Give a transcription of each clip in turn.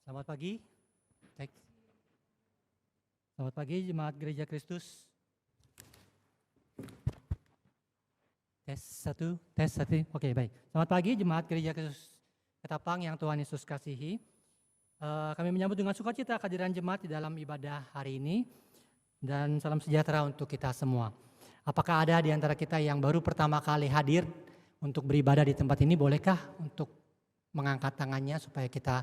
Selamat pagi. Cek. Selamat pagi Jemaat Gereja Kristus. Tes satu. Oke, baik. Selamat pagi Jemaat Gereja Kristus Ketapang yang Tuhan Yesus kasihi. Kami menyambut dengan sukacita kehadiran jemaat di dalam ibadah hari ini dan salam sejahtera untuk kita semua. Apakah ada di antara kita yang baru pertama kali hadir untuk beribadah di tempat ini? Bolehkah untuk mengangkat tangannya supaya kita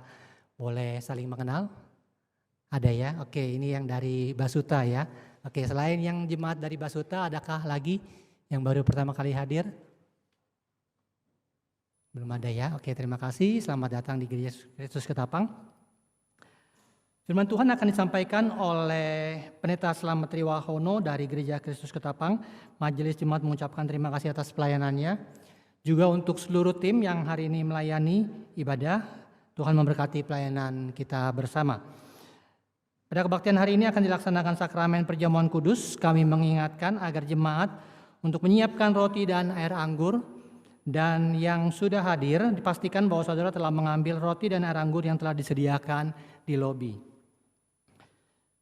boleh saling mengenal? Ada ya? Oke, ini yang dari Basuta ya. Oke, selain yang jemaat dari Basuta, adakah lagi yang baru pertama kali hadir? Belum ada ya? Oke, terima kasih. Selamat datang di Gereja Kristus Ketapang. Firman Tuhan akan disampaikan oleh Pendeta Slamet Triwahono dari Gereja Kristus Ketapang. Majelis Jemaat mengucapkan terima kasih atas pelayanannya. Juga untuk seluruh tim yang hari ini melayani ibadah. Tuhan memberkati pelayanan kita bersama. Pada kebaktian hari ini akan dilaksanakan sakramen perjamuan kudus. Kami mengingatkan agar jemaat untuk menyiapkan roti dan air anggur. Dan yang sudah hadir dipastikan bahwa saudara telah mengambil roti dan air anggur yang telah disediakan di lobi.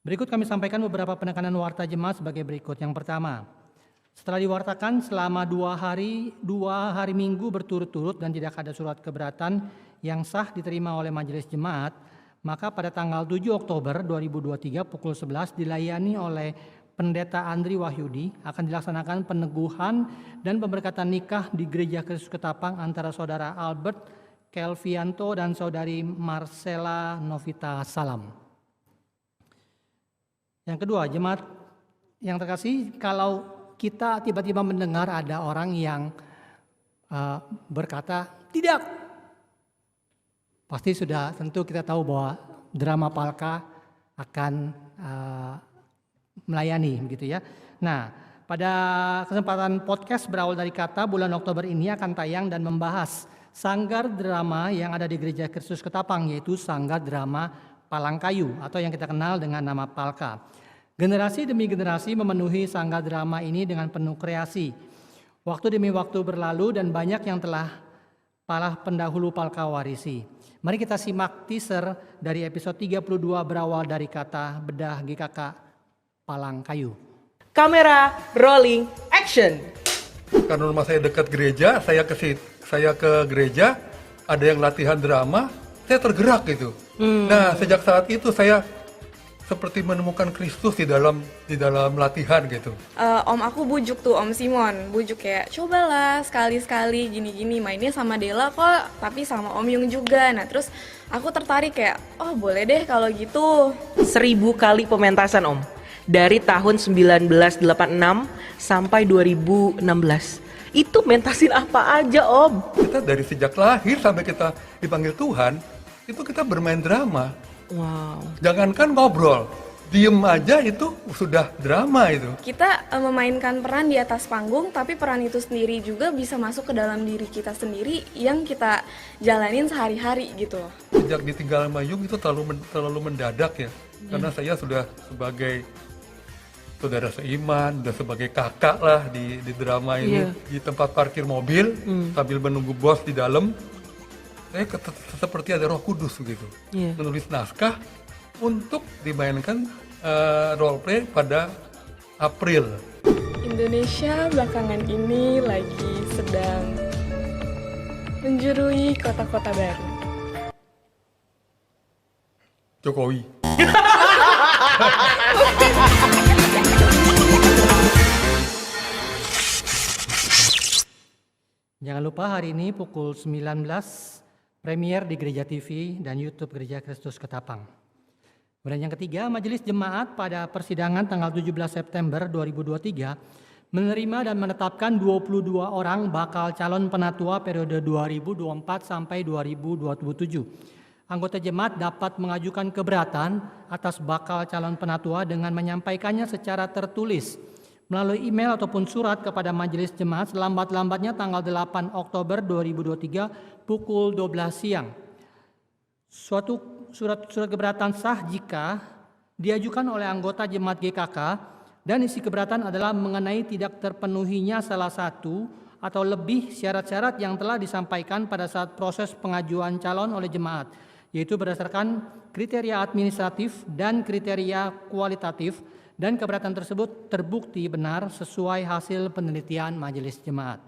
Berikut kami sampaikan beberapa penekanan warta jemaat sebagai berikut. Yang pertama, setelah diwartakan selama dua hari Minggu berturut-turut dan tidak ada surat keberatan yang sah diterima oleh majelis jemaat, maka pada tanggal 7 Oktober 2023 pukul 11 dilayani oleh Pendeta Andri Wahyudi akan dilaksanakan peneguhan dan pemberkatan nikah di Gereja Kristus Ketapang antara Saudara Albert Kelvianto dan Saudari Marcella Novita Salam. Yang kedua, jemaat yang terkasih, kalau kita tiba-tiba mendengar ada orang yang berkata tidak, pasti sudah tentu kita tahu bahwa drama Palka akan melayani begitu ya. Nah, pada kesempatan podcast berawal dari kata bulan Oktober ini akan tayang dan membahas sanggar drama yang ada di Gereja Kristus Ketapang, yaitu Sanggar Drama Palangkayu atau yang kita kenal dengan nama Palka. Generasi demi generasi memenuhi sanggar drama ini dengan penuh kreasi. Waktu demi waktu berlalu dan banyak yang telah para pendahulu Palka warisi. Mari kita simak teaser dari episode 32 berawal dari kata bedah GKK Palangkayu. Kamera rolling action. Karena rumah saya dekat gereja, saya ke gereja, ada yang latihan drama, saya tergerak gitu. Nah, sejak saat itu saya seperti menemukan Kristus di dalam latihan gitu. Om aku bujuk tuh, Om Simon, bujuk kayak cobalah sekali-sekali gini-gini mainnya sama Dela kok, tapi sama Om Yung juga. Nah terus aku tertarik kayak, oh boleh deh kalau gitu. 1000 kali pementasan Om, dari tahun 1986 sampai 2016. Itu mentasin apa aja Om? Kita dari sejak lahir sampai kita dipanggil Tuhan, itu kita bermain drama. Wow. Jangankan ngobrol, diem aja itu sudah drama itu. Kita memainkan peran di atas panggung, tapi peran itu sendiri juga bisa masuk ke dalam diri kita sendiri yang kita jalanin sehari-hari gitu. Sejak ditinggal sama Yung itu terlalu mendadak ya, karena saya sudah sebagai saudara seiman, sudah sebagai kakak lah di drama ini, di tempat parkir mobil sambil menunggu bos di dalam. Saya seperti ada Roh Kudus begitu, menulis naskah untuk dimainkan roleplay pada April. Indonesia belakangan ini lagi sedang menjurui kota-kota baru. Jokowi. Jangan lupa hari ini pukul 19 premier di Gereja TV dan YouTube Gereja Kristus Ketapang. Kemudian yang ketiga, Majelis Jemaat pada persidangan tanggal 17 September 2023 menerima dan menetapkan 22 orang bakal calon penatua periode 2024 sampai 2027. Anggota jemaat dapat mengajukan keberatan atas bakal calon penatua dengan menyampaikannya secara tertulis melalui email ataupun surat kepada majelis jemaat selambat-lambatnya tanggal 8 Oktober 2023 pukul 12 siang. Suatu surat keberatan sah jika diajukan oleh anggota jemaat GKK dan isi keberatan adalah mengenai tidak terpenuhinya salah satu atau lebih syarat-syarat yang telah disampaikan pada saat proses pengajuan calon oleh jemaat. yaitu berdasarkan kriteria administratif dan kriteria kualitatif, dan keberatan tersebut terbukti benar sesuai hasil penelitian Majelis Jemaat.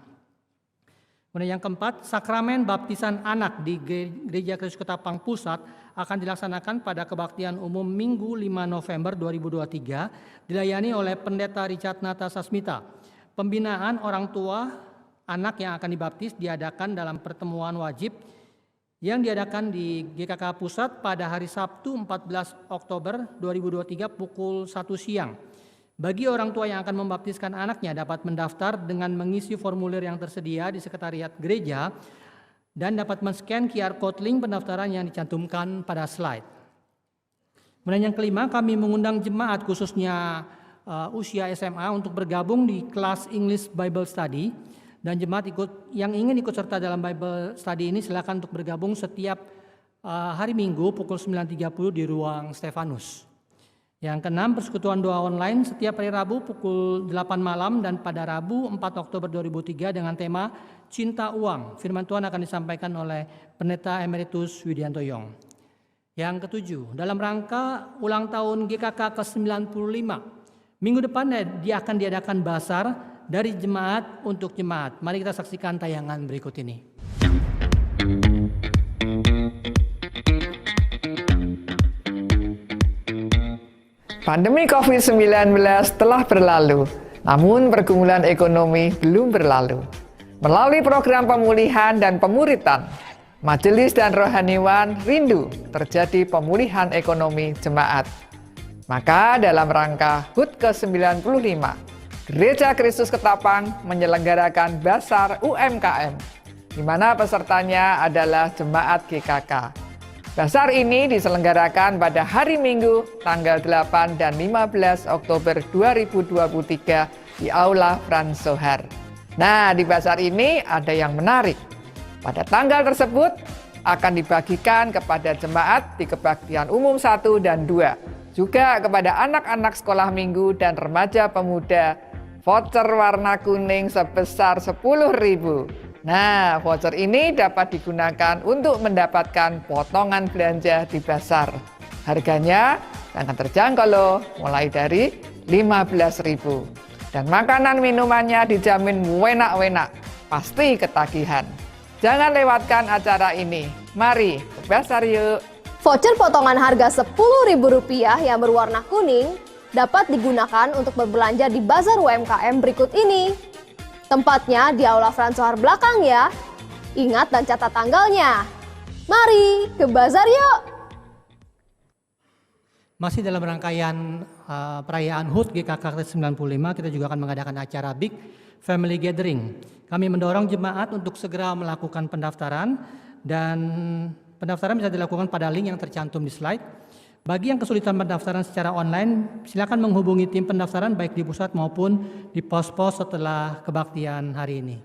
Kemudian yang keempat, sakramen baptisan anak di Gereja Kristus Ketapang Pusat akan dilaksanakan pada kebaktian umum Minggu 5 November 2023, dilayani oleh Pendeta Richard Nata Sasmita. Pembinaan orang tua anak yang akan dibaptis diadakan dalam pertemuan wajib yang diadakan di GKK Pusat pada hari Sabtu 14 Oktober 2023 pukul 1 siang. Bagi orang tua yang akan membaptiskan anaknya dapat mendaftar dengan mengisi formulir yang tersedia di sekretariat gereja dan dapat men-scan QR code link pendaftaran yang dicantumkan pada slide. Kemudian yang kelima, kami mengundang jemaat khususnya usia SMA untuk bergabung di kelas English Bible Study, dan jemaat yang ingin ikut serta dalam Bible Study ini silakan untuk bergabung setiap hari Minggu pukul 9.30 di ruang Stefanus. Yang keenam, persekutuan doa online setiap hari Rabu pukul 8 malam dan pada Rabu 4 Oktober 2003 dengan tema Cinta Uang. Firman Tuhan akan disampaikan oleh Pendeta Emeritus Widianto Yong. Yang ketujuh, dalam rangka ulang tahun GKK ke-95, minggu depan dia akan diadakan basar dari jemaat untuk jemaat. Mari kita saksikan tayangan berikut ini. Pandemi COVID-19 telah berlalu, namun pergumulan ekonomi belum berlalu. Melalui program pemulihan dan pemuritan, Majelis dan Rohaniwan rindu terjadi pemulihan ekonomi jemaat. Maka dalam rangka HUT ke-95, Gereja Kristus Ketapang menyelenggarakan Basar UMKM, di mana pesertanya adalah jemaat GKK. Basar ini diselenggarakan pada hari Minggu tanggal 8 dan 15 Oktober 2023 di Aula Frans Sohar. Nah, di basar ini ada yang menarik. Pada tanggal tersebut akan dibagikan kepada jemaat di kebaktian umum 1 dan 2. Juga kepada anak-anak sekolah minggu dan remaja pemuda voucher warna kuning sebesar 10.000. Nah, voucher ini dapat digunakan untuk mendapatkan potongan belanja di pasar. Harganya sangat terjangkau loh, mulai dari 15.000. Dan makanan minumannya dijamin enak-enak, pasti ketagihan. Jangan lewatkan acara ini. Mari ke pasar yuk. Voucher potongan harga Rp10.000 yang berwarna kuning dapat digunakan untuk berbelanja di Bazar UMKM berikut ini. Tempatnya di Aula Frans Sohar belakang ya. Ingat dan catat tanggalnya. Mari ke bazar yuk. Masih dalam rangkaian perayaan HUT GKK ke-95, kita juga akan mengadakan acara Big Family Gathering. Kami mendorong jemaat untuk segera melakukan pendaftaran, dan pendaftaran bisa dilakukan pada link yang tercantum di slide. Bagi yang kesulitan pendaftaran secara online, silakan menghubungi tim pendaftaran baik di pusat maupun di pos-pos setelah kebaktian hari ini.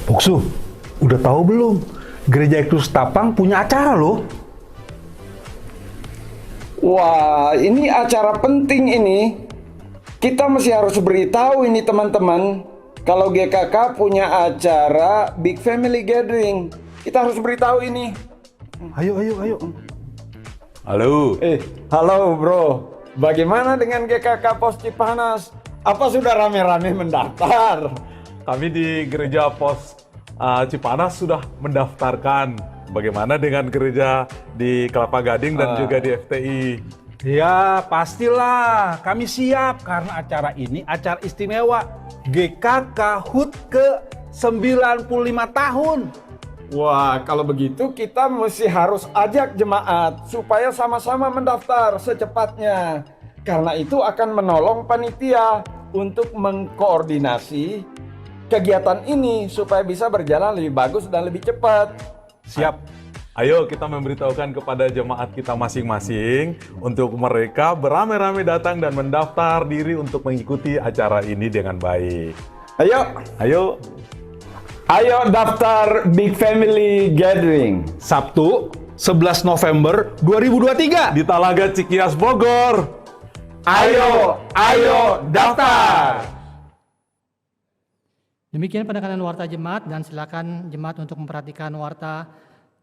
Boksu, udah tahu belum? Gereja Kristus Ketapang punya acara loh. Wah, ini acara penting ini. Kita mesti harus beritahu ini teman-teman. Kalau GKK punya acara Big Family Gathering, kita harus beritahu ini. Ayo. Halo. Halo bro. Bagaimana dengan GKK Pos Cipanas? Apa sudah rame-rame mendaftar? Kami di Gereja Pos Cipanas sudah mendaftarkan. Bagaimana dengan gereja di Kelapa Gading dan juga di FTI? Ya pastilah, kami siap karena acara ini acara istimewa GKK HUT ke-95 tahun. Wah, kalau begitu kita mesti harus ajak jemaat supaya sama-sama mendaftar secepatnya. Karena itu akan menolong panitia untuk mengkoordinasi kegiatan ini supaya bisa berjalan lebih bagus dan lebih cepat. Siap. Ayo kita memberitahukan kepada jemaat kita masing-masing untuk mereka beramai-ramai datang dan mendaftar diri untuk mengikuti acara ini dengan baik. Ayo daftar Big Family Gathering. Sabtu 11 November 2023 di Talaga Cikias Bogor. Ayo daftar. Demikian penekanan warta jemaat, dan silakan jemaat untuk memperhatikan warta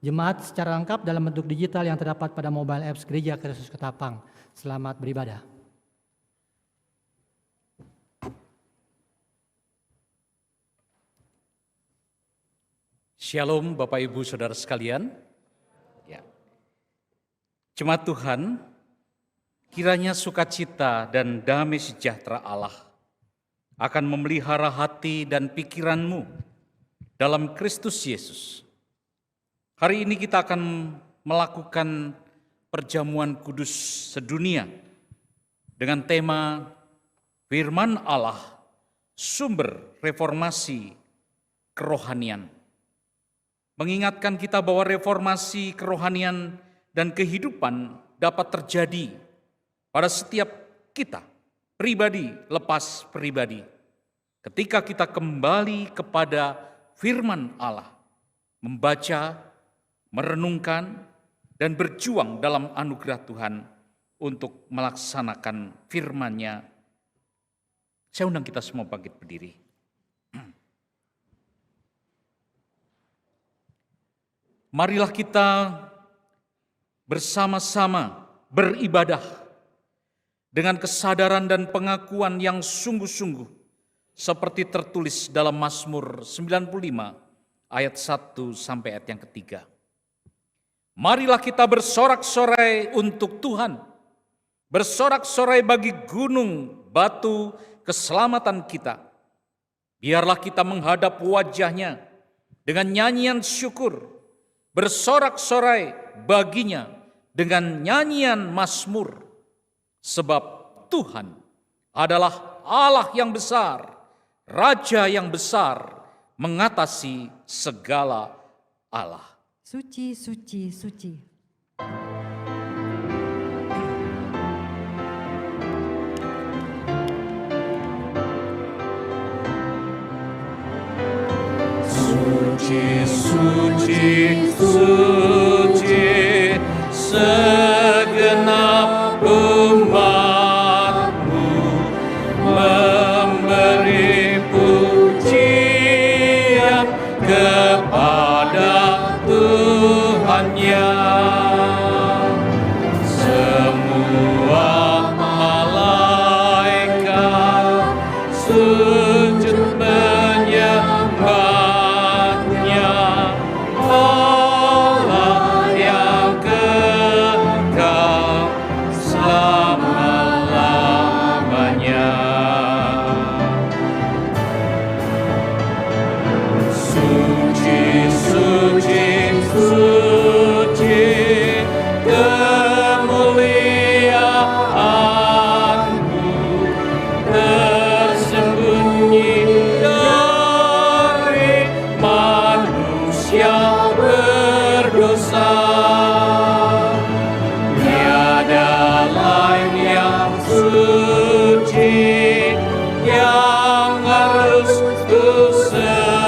jemaat secara lengkap dalam bentuk digital yang terdapat pada mobile apps Gereja Kristus Ketapang. Selamat beribadah. Shalom Bapak Ibu Saudara sekalian. Ya. Jemaat Tuhan, kiranya sukacita dan damai sejahtera Allah akan memelihara hati dan pikiranmu dalam Kristus Yesus. Hari ini kita akan melakukan perjamuan kudus sedunia dengan tema Firman Allah, sumber reformasi kerohanian. Mengingatkan kita bahwa reformasi kerohanian dan kehidupan dapat terjadi pada setiap kita, pribadi lepas pribadi. Ketika kita kembali kepada firman Allah, membaca, merenungkan, dan berjuang dalam anugerah Tuhan untuk melaksanakan firman-Nya. Saya undang kita semua bangkit berdiri. Marilah kita bersama-sama beribadah dengan kesadaran dan pengakuan yang sungguh-sungguh seperti tertulis dalam Mazmur 95 ayat 1 sampai ayat yang ketiga. Marilah kita bersorak-sorai untuk Tuhan, bersorak-sorai bagi gunung, batu, keselamatan kita. Biarlah kita menghadap wajah-Nya dengan nyanyian syukur, bersorak-sorai baginya dengan nyanyian mazmur. Sebab Tuhan adalah Allah yang besar, Raja yang besar, mengatasi segala Allah. Suci, suci, suci. Suci, suci, suci, segenap umat-Mu memberi pujian kepada Tuhan-Nya. Semua malaikat sujud menyembah-Nya. Allah yang kekal selama-lamanya. Suci, suci, suci, kemuliaan-Mu tersembunyi dari manusia berdosa. Tiada lain yang suci yang harus kusembah.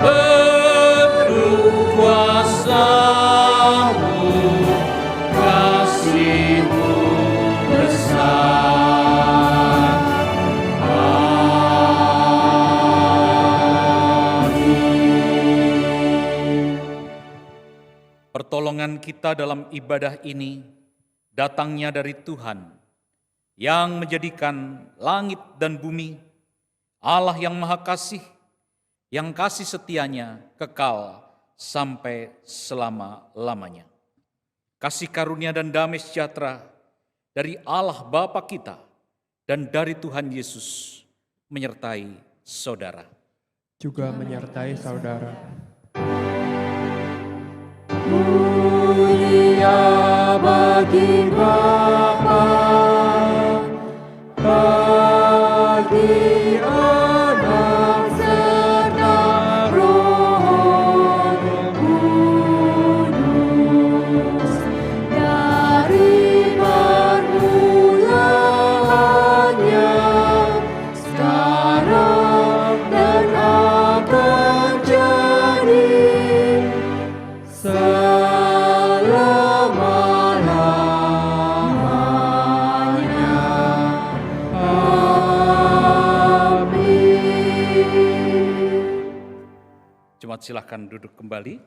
Penuh kuasa-Mu, kasih-Mu besar. Pertolongan kita dalam ibadah ini datangnya dari Tuhan yang menjadikan langit dan bumi, Allah yang Maha Kasih, yang kasih setianya kekal sampai selama-lamanya. Kasih karunia dan damai sejahtera dari Allah Bapa kita dan dari Tuhan Yesus menyertai saudara. Juga menyertai saudara. Mulia bagi Bapa, bagi Anak serta Roh Kudus, dari permulaannya, sekarang dan akan jadi selama-lamanya. Jemaat silahkan duduk kembali.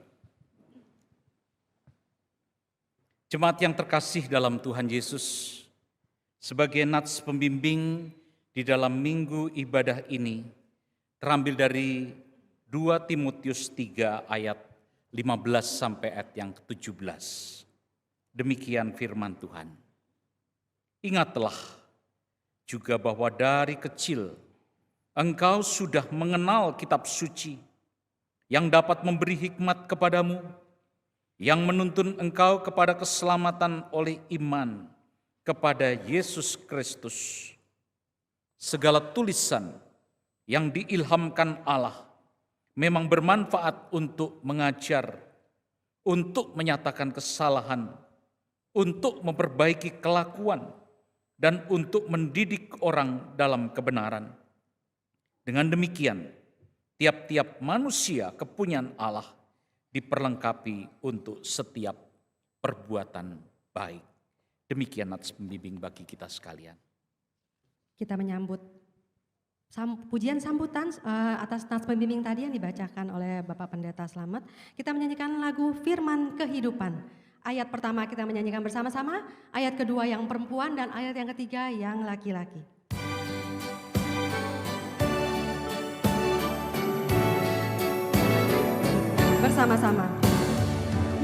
Jemaat yang terkasih dalam Tuhan Yesus, sebagai nats pembimbing di dalam minggu ibadah ini, terambil dari 2 Timotius 3 ayat 15 sampai ayat yang ke-17. Demikian firman Tuhan. Ingatlah juga bahwa dari kecil engkau sudah mengenal kitab suci yang dapat memberi hikmat kepadamu, yang menuntun engkau kepada keselamatan oleh iman kepada Yesus Kristus. Segala tulisan yang diilhamkan Allah memang bermanfaat untuk mengajar, untuk menyatakan kesalahan, untuk memperbaiki kelakuan, dan untuk mendidik orang dalam kebenaran. Dengan demikian, tiap-tiap manusia kepunyaan Allah diperlengkapi untuk setiap perbuatan baik. Demikian nats pembimbing bagi kita sekalian. Kita menyambut pujian sambutan atas nats pembimbing tadi yang dibacakan oleh Bapak Pendeta Slamet. Kita menyanyikan lagu Firman Kehidupan. Ayat pertama kita menyanyikan bersama-sama, ayat kedua yang perempuan, dan ayat yang ketiga yang laki-laki. Bersama-sama.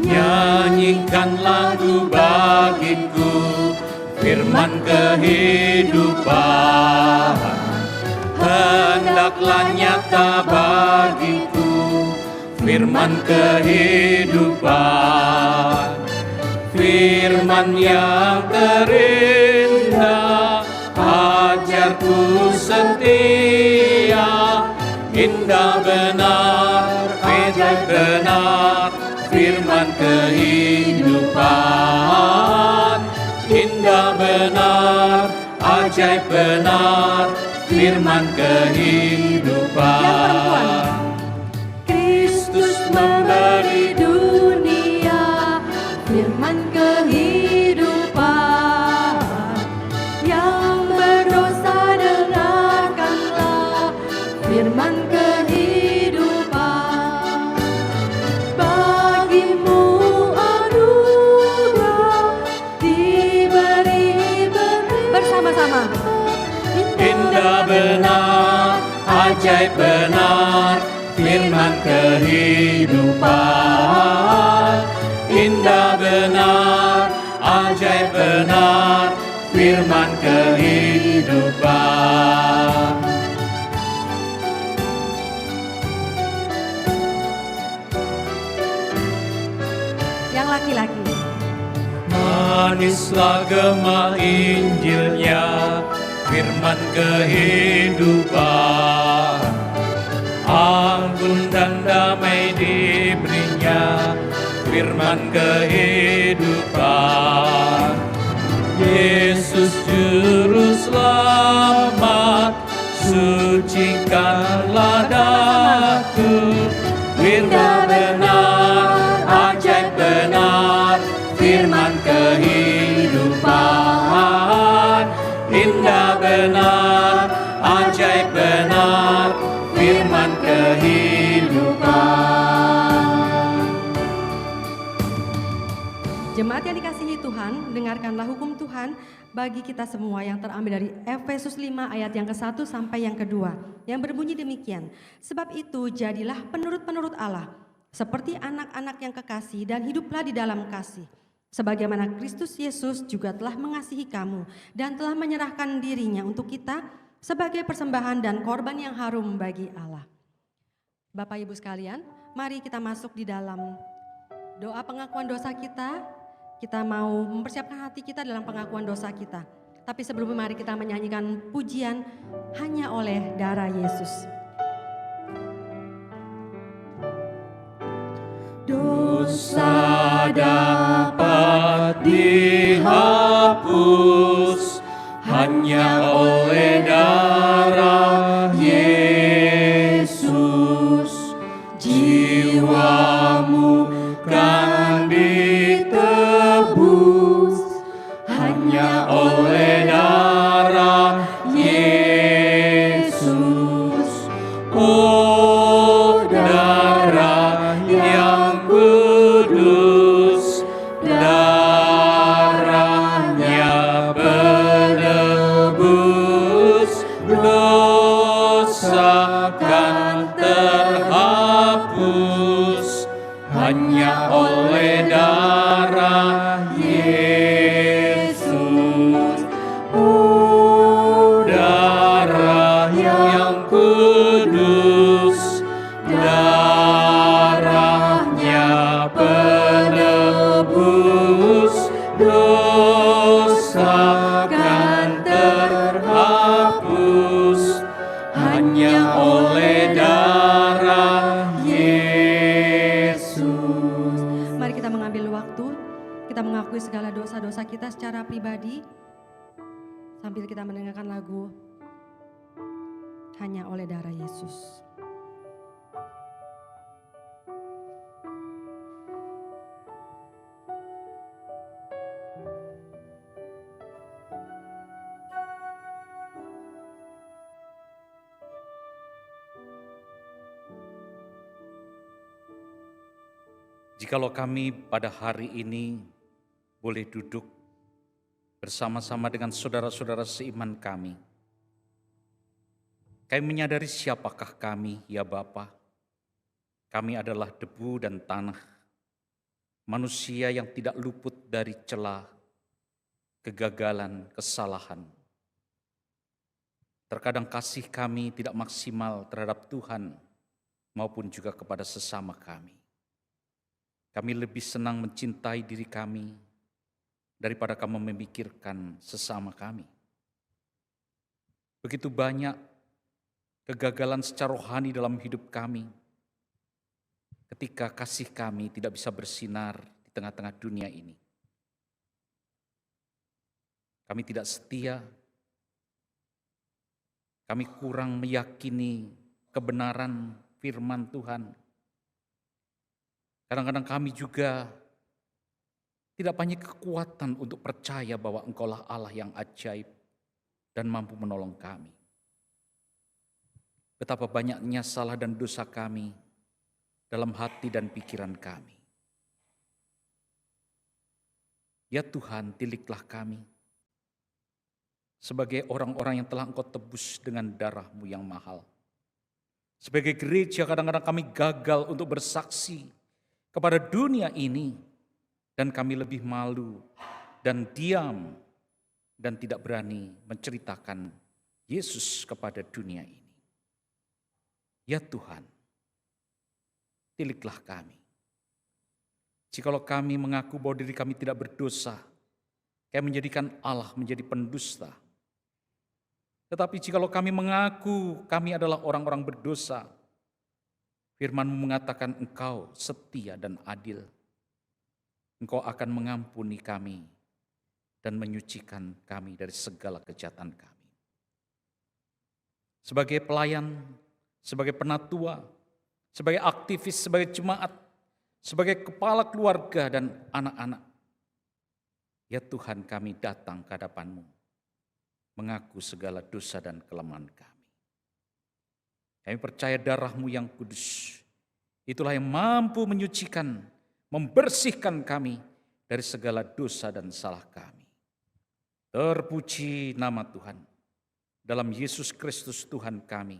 Nyanyikan lagu bagiku, firman kehidupan, hendaklah nyata bagiku, firman kehidupan, firman yang terindah, ajarku setia, indah benar, ajaib benar, firman kehidupan, indah benar, ajaib benar, firman kehidupan. Kristus memberi dunia firman kehidupan, yang berdosa dengarkanlah firman kehidupan. Bagimu anugerah diberi bersama-sama. Indah benar, ajaib benar, firman kehidupan. Indah benar, ajaib benar, firman kehidupan. Yang laki-laki. Manislah gema Injilnya, firman kehidupan. Anggun dan damai diberinya, firman kehidupan. Yesus juru selamat, sucikanlah daku. Indah benar, ajaib benar, firman kehidupan. Indah benar, ajaib benar, firman kehidupan. Jemaat yang dikasihi Tuhan, dengarkanlah hukum Tuhan bagi kita semua yang terambil dari Efesus 5 ayat yang ke-1 sampai yang kedua, yang berbunyi demikian. Sebab itu jadilah penurut-penurut Allah, seperti anak-anak yang kekasih, dan hiduplah di dalam kasih. Sebagaimana Kristus Yesus juga telah mengasihi kamu dan telah menyerahkan dirinya untuk kita sebagai persembahan dan korban yang harum bagi Allah. Bapak Ibu sekalian, mari kita masuk di dalam doa pengakuan dosa kita. Kita mau mempersiapkan hati kita dalam pengakuan dosa kita. Tapi sebelumnya mari kita menyanyikan pujian Hanya Oleh Darah Yesus. Dosa dapat dihapus hanya oleh darah Yesus. Jiwamu kan ditebus hanya oleh darah Yesus. Oh, darah secara pribadi sambil kita mendengarkan lagu Hanya Oleh Darah Yesus. Jikalau kami pada hari ini boleh duduk bersama-sama dengan saudara-saudara seiman kami, kami menyadari siapakah kami, ya Bapa. Kami adalah debu dan tanah, manusia yang tidak luput dari celah, kegagalan, kesalahan. Terkadang kasih kami tidak maksimal terhadap Tuhan maupun juga kepada sesama kami. Kami lebih senang mencintai diri kami daripada kami memikirkan sesama kami. Begitu banyak kegagalan secara rohani dalam hidup kami ketika kasih kami tidak bisa bersinar di tengah-tengah dunia ini. Kami tidak setia, kami kurang meyakini kebenaran firman Tuhan. Kadang-kadang kami juga tidak punya kekuatan untuk percaya bahwa Engkaulah Allah yang ajaib dan mampu menolong kami. Betapa banyaknya salah dan dosa kami dalam hati dan pikiran kami. Ya Tuhan, tiliklah kami sebagai orang-orang yang telah Engkau tebus dengan darah-Mu yang mahal. Sebagai gereja kadang-kadang kami gagal untuk bersaksi kepada dunia ini, dan kami lebih malu dan diam dan tidak berani menceritakan Yesus kepada dunia ini. Ya Tuhan, tiliklah kami. Jikalau kami mengaku bahwa diri kami tidak berdosa, kami menjadikan Allah menjadi pendusta. Tetapi jikalau kami mengaku kami adalah orang-orang berdosa, Firman-Mu mengatakan Engkau setia dan adil. Engkau akan mengampuni kami dan menyucikan kami dari segala kejahatan kami. Sebagai pelayan, sebagai penatua, sebagai aktivis, sebagai jemaat, sebagai kepala keluarga dan anak-anak, ya Tuhan, kami datang ke hadapan-Mu, mengaku segala dosa dan kelemahan kami. Kami percaya darah-Mu yang kudus, itulah yang mampu menyucikan, membersihkan kami dari segala dosa dan salah kami. Terpuji nama Tuhan. Dalam Yesus Kristus Tuhan kami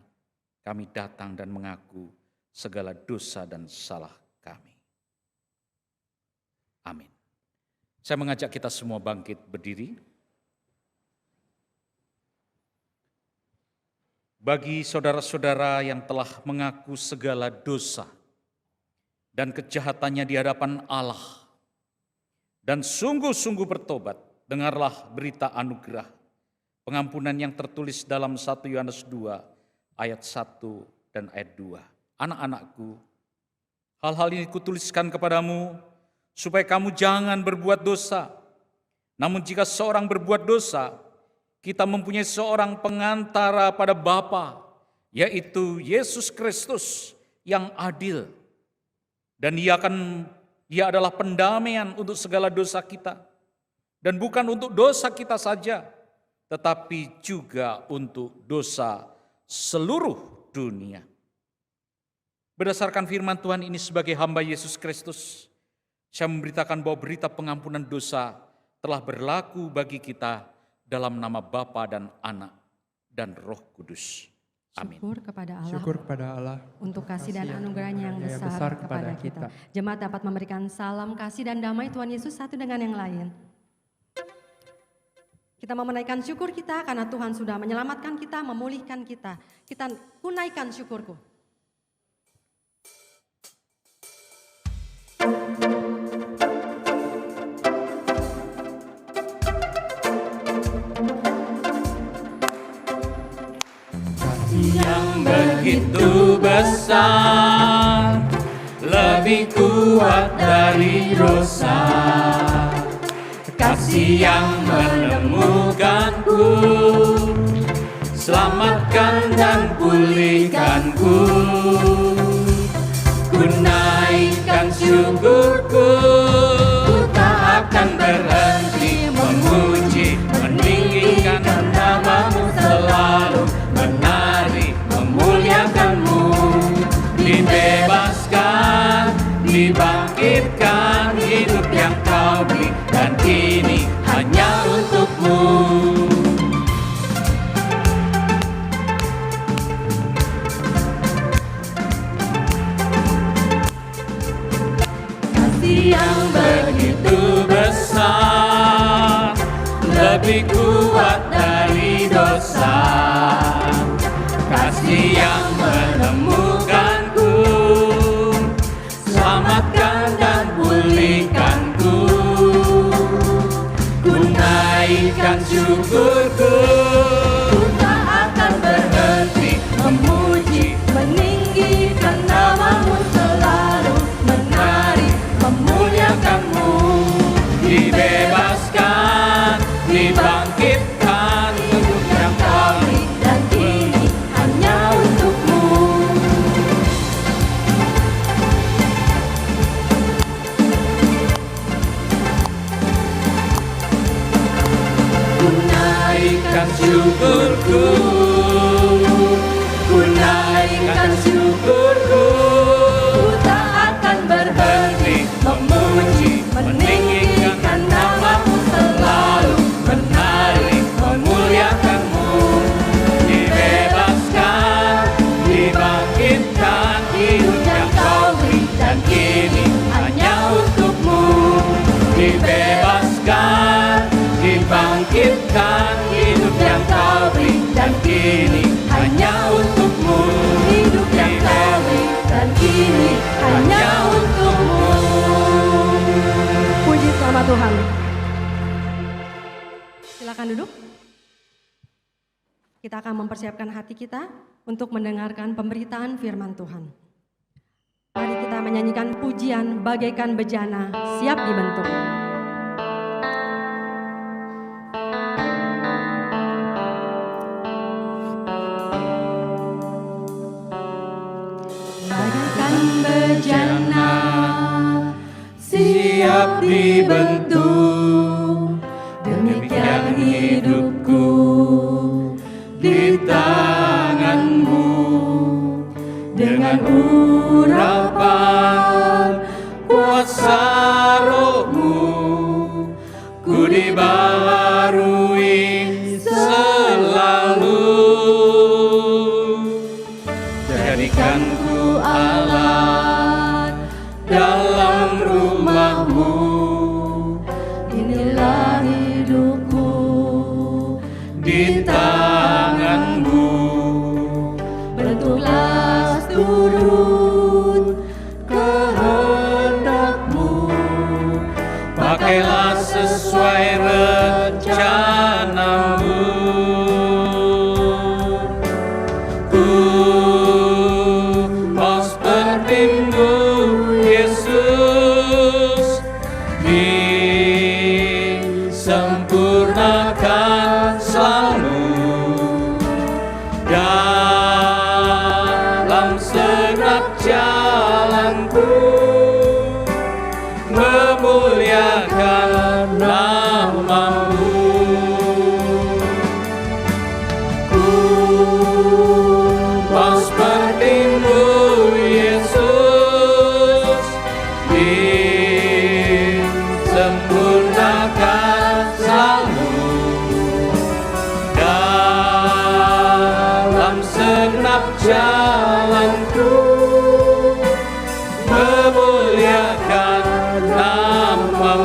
datang dan mengaku segala dosa dan salah kami. Amin. Saya mengajak kita semua bangkit berdiri. Bagi saudara-saudara yang telah mengaku segala dosa dan kejahatannya di hadapan Allah dan sungguh-sungguh bertobat, dengarlah berita anugerah, pengampunan yang tertulis dalam 1 Yohanes 2 ayat 1 dan ayat 2. Anak-anakku, hal-hal ini kutuliskan kepadamu supaya kamu jangan berbuat dosa. Namun jika seorang berbuat dosa, kita mempunyai seorang pengantara pada Bapa, yaitu Yesus Kristus yang adil. Dan Ia adalah pendamaian untuk segala dosa kita. Dan bukan untuk dosa kita saja, tetapi juga untuk dosa seluruh dunia. Berdasarkan firman Tuhan ini sebagai hamba Yesus Kristus, saya memberitakan bahwa berita pengampunan dosa telah berlaku bagi kita dalam nama Bapa dan Anak dan Roh Kudus. Amin. Syukur kepada Allah untuk kasih dan anugerahnya yang besar kepada kita. Jemaat dapat memberikan salam kasih dan damai Tuhan Yesus satu dengan yang lain. Kita mau menaikkan syukur kita karena Tuhan sudah menyelamatkan kita, memulihkan kita. Kita tunaikan syukurku. Yang begitu besar, lebih kuat dari dosa. kasih yang menemukanku, selamatkan dan pulihkanku. Ku naikkan syukurku, ku tak akan berhenti memuji, meninggikan nama-Mu selalu, menari, memuliakan-Mu. Dibebaskan, dibangkitkan, hidup yang Kau beri, dan kini hanya untuk-Mu. Yang begitu besar, lebih kuat dari dosa. Kasih yang menemukanku, selamatkan dan pulihkanku. Ku naikkan syukurku, ku tak akan berhenti memuji, meninggikan nama-Mu selalu, menari, memuliakan-Mu. Dibebaskan, dibangkitkan, hidup yang Kau beri, dan kini hanya untuk-Mu. Ku naikkan syukurku, ku naikkan syukurku, ku tak akan berhenti memuji, meninggikan nama-Mu selalu, menari, memuliakan-Mu. Dibebaskan, dibangkitkan, hidup yang Kau beri, dan kini hanya untuk-Mu. Dibebaskan, dibangkitkan, hidup yang Kau beri, dan kini hanya untuk-Mu. Hidup yang Kau beri, dan kini hanya untuk-Mu. Puji sama Tuhan. Silakan duduk. Kita akan mempersiapkan hati kita untuk mendengarkan pemberitaan firman Tuhan. Mari kita menyanyikan pujian bagaikan bejana siap dibentuk. Bagaikan bejana siap dibentuk, demikian hidupku di tangan-Mu. Dengan urapan kuasa Roh-Mu, ku dibaharui selalu. Jadikanku alat dalam rumah-Mu, inilah hidupku di tangan-Mu. Bentuklah turut kehendak-Mu, pakailah sesuai rencana-Mu. Ku mau seperti-Mu, Yesus, disempurnakan selalu dalam segenap jalanku, memuliakan nama-Mu. Ku mau seperti-Mu, Yesus, disempurnakan selalu dalam segenap jalanku, memuliakan nama-Mu,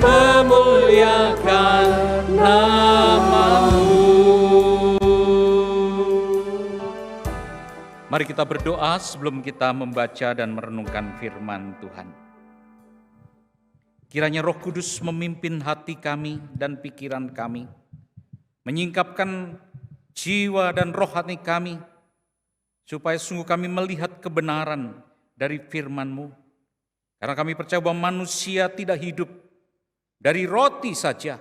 memuliakan nama-Mu. Mari kita berdoa sebelum kita membaca dan merenungkan firman Tuhan. Kiranya Roh Kudus memimpin hati kami dan pikiran kami, menyingkapkan jiwa dan roh hati kami, supaya sungguh kami melihat kebenaran dari firman-Mu. Karena kami percaya bahwa manusia tidak hidup dari roti saja,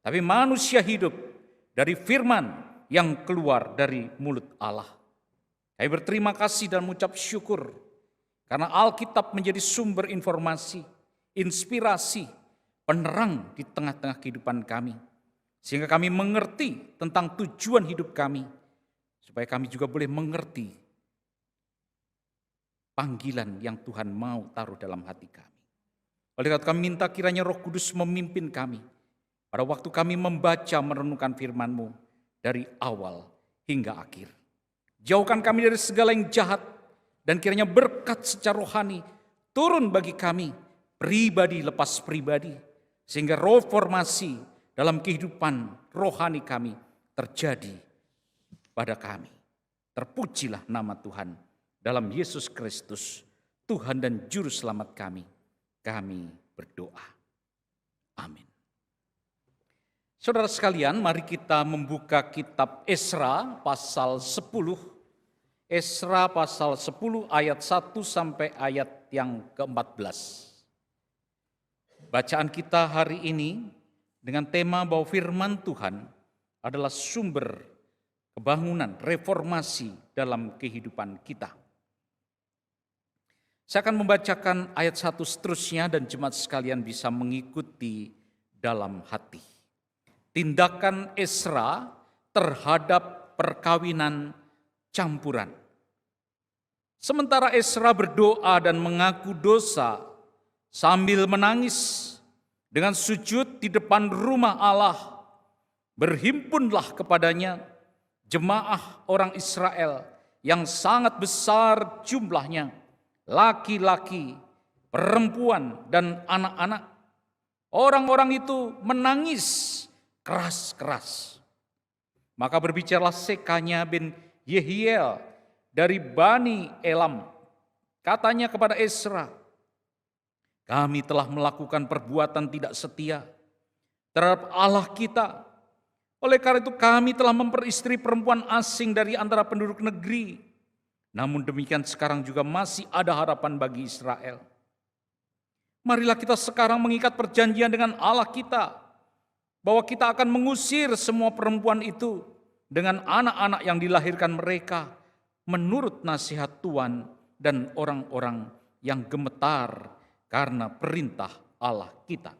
tapi manusia hidup dari firman yang keluar dari mulut Allah. Kami berterima kasih dan mengucap syukur karena Alkitab menjadi sumber informasi, inspirasi, penerang di tengah-tengah kehidupan kami. Sehingga kami mengerti tentang tujuan hidup kami, supaya kami juga boleh mengerti panggilan yang Tuhan mau taruh dalam hati kami. Oleh karena kami minta kiranya Roh Kudus memimpin kami pada waktu kami membaca merenungkan firman-Mu dari awal hingga akhir. Jauhkan kami dari segala yang jahat dan kiranya berkat secara rohani turun bagi kami pribadi lepas pribadi, sehingga reformasi dalam kehidupan rohani kami terjadi pada kami. Terpujilah nama Tuhan. Dalam Yesus Kristus, Tuhan dan Juru Selamat kami berdoa. Amin. Saudara sekalian, mari kita membuka kitab Esra pasal 10. Esra pasal 10 ayat 1 sampai ayat yang ke-14. Bacaan kita hari ini dengan tema bahwa firman Tuhan adalah sumber kebangunan, reformasi dalam kehidupan kita. Saya akan membacakan ayat 1 seterusnya dan jemaat sekalian bisa mengikuti dalam hati. Tindakan Esra terhadap perkawinan campuran. Sementara Esra berdoa dan mengaku dosa sambil menangis dengan sujud di depan rumah Allah, berhimpunlah kepadanya jemaah orang Israel yang sangat besar jumlahnya, laki-laki, perempuan, dan anak-anak. Orang-orang itu menangis keras-keras. Maka berbicaralah Sekanya bin Yehiel dari Bani Elam. Katanya kepada Esra, kami telah melakukan perbuatan tidak setia terhadap Allah kita. Oleh karena itu kami telah memperistri perempuan asing dari antara penduduk negeri. Namun demikian sekarang juga masih ada harapan bagi Israel. Marilah kita sekarang mengikat perjanjian dengan Allah kita, bahwa kita akan mengusir semua perempuan itu dengan anak-anak yang dilahirkan mereka menurut nasihat Tuhan dan orang-orang yang gemetar karena perintah Allah kita.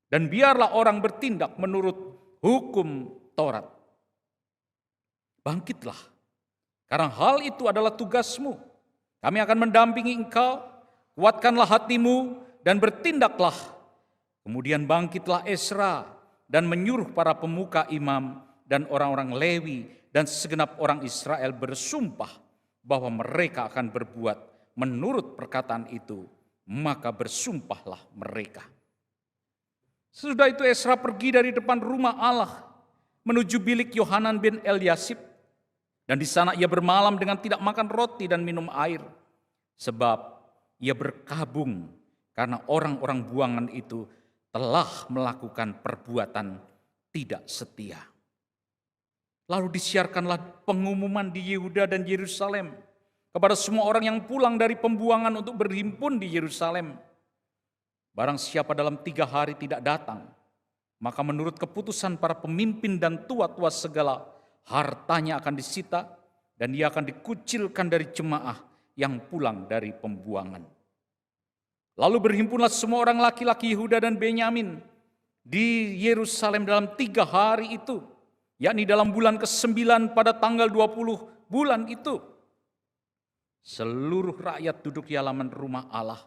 Dan biarlah orang bertindak menurut hukum Taurat. Bangkitlah, karena hal itu adalah tugasmu. Kami akan mendampingi engkau, kuatkanlah hatimu dan bertindaklah. Kemudian bangkitlah Esra dan menyuruh para pemuka imam dan orang-orang Lewi dan segenap orang Israel bersumpah bahwa mereka akan berbuat menurut perkataan itu. Maka bersumpahlah mereka. Sesudah itu Esra pergi dari depan rumah Allah menuju bilik Yohanan bin Eliasib. Dan di sana ia bermalam dengan tidak makan roti dan minum air. Sebab ia berkabung karena orang-orang buangan itu telah melakukan perbuatan tidak setia. Lalu disiarkanlah pengumuman di Yehuda dan Yerusalem kepada semua orang yang pulang dari pembuangan untuk berhimpun di Yerusalem. Barang siapa dalam 3 hari tidak datang, maka menurut keputusan para pemimpin dan tua-tua segala, hartanya akan disita dan dia akan dikucilkan dari jemaah yang pulang dari pembuangan. Lalu berhimpunlah semua orang laki-laki Yehuda dan Benyamin di Yerusalem dalam 3 hari itu, yakni dalam bulan ke-9 pada tanggal 20 bulan itu. Seluruh rakyat duduk di halaman rumah Allah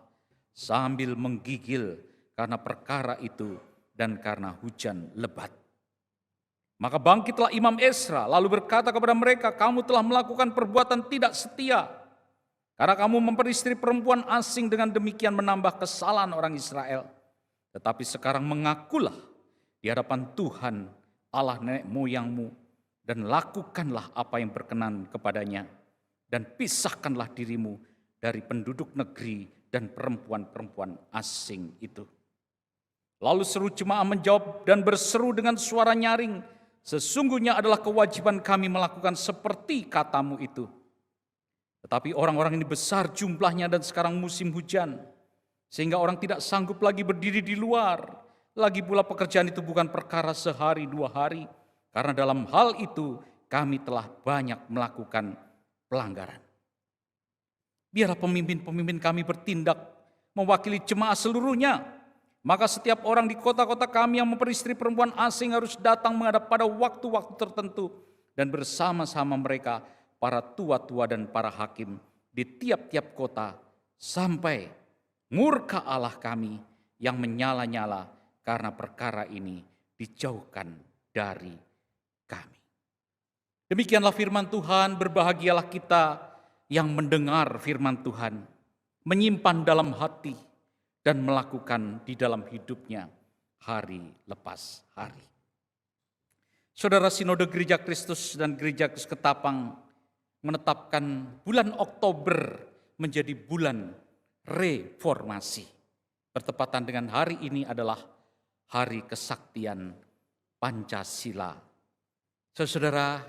sambil menggigil karena perkara itu dan karena hujan lebat. Maka bangkitlah Imam Esra lalu berkata kepada mereka, kamu telah melakukan perbuatan tidak setia. Karena kamu memperistri perempuan asing, dengan demikian menambah kesalahan orang Israel. Tetapi sekarang mengakulah di hadapan Tuhan Allah nenek moyangmu dan lakukanlah apa yang berkenan kepadanya. Dan pisahkanlah dirimu dari penduduk negeri dan perempuan-perempuan asing itu. Lalu seluruh jemaah menjawab dan berseru dengan suara nyaring, sesungguhnya adalah kewajiban kami melakukan seperti katamu itu. Tetapi orang-orang ini besar jumlahnya dan sekarang musim hujan. sehingga orang tidak sanggup lagi berdiri di luar. Lagi pula pekerjaan itu bukan perkara sehari dua hari, karena dalam hal itu kami telah banyak melakukan pelanggaran. Biarlah pemimpin-pemimpin kami bertindak mewakili jemaat seluruhnya. Maka setiap orang di kota-kota kami yang memperistri perempuan asing harus datang menghadap pada waktu-waktu tertentu dan bersama-sama mereka para tua-tua dan para hakim di tiap-tiap kota sampai murka Allah kami yang menyala-nyala karena perkara ini dijauhkan dari kami. Demikianlah firman Tuhan, berbahagialah kita yang mendengar firman Tuhan, menyimpan dalam hati, dan melakukan di dalam hidupnya hari lepas hari. Saudara, Sinode Gereja Kristus dan Gereja Kristus Ketapang menetapkan bulan Oktober menjadi bulan reformasi. Bertepatan dengan hari ini adalah Hari Kesaktian Pancasila. Saudara,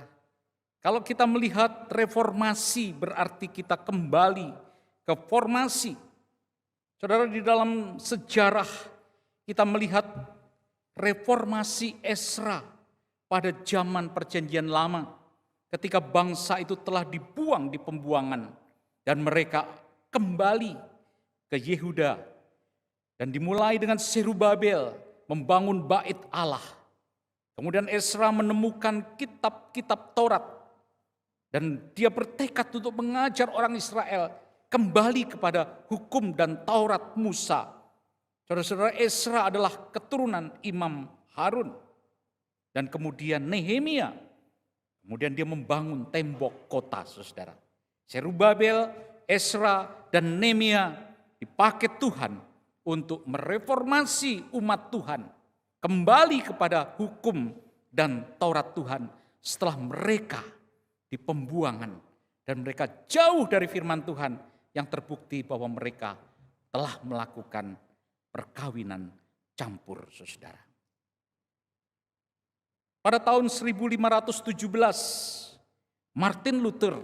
kalau kita melihat reformasi berarti kita kembali ke formasi. Saudara, di dalam sejarah kita melihat reformasi Ezra pada zaman Perjanjian Lama, ketika bangsa itu telah dibuang di pembuangan dan mereka kembali ke Yehuda, dan dimulai dengan Zerubabel membangun bait Allah. Kemudian Ezra menemukan kitab-kitab Taurat dan dia bertekad untuk mengajar orang Israel kembali kepada hukum dan Taurat Musa. Saudara-saudara, Ezra adalah keturunan Imam Harun. Dan kemudian Nehemia, kemudian dia membangun tembok kota, saudara. Zerubabel, Ezra, dan Nehemia dipakai Tuhan untuk mereformasi umat Tuhan kembali kepada hukum dan Taurat Tuhan setelah mereka di pembuangan dan mereka jauh dari firman Tuhan yang terbukti bahwa mereka telah melakukan perkawinan campur, saudara. Pada tahun 1517, Martin Luther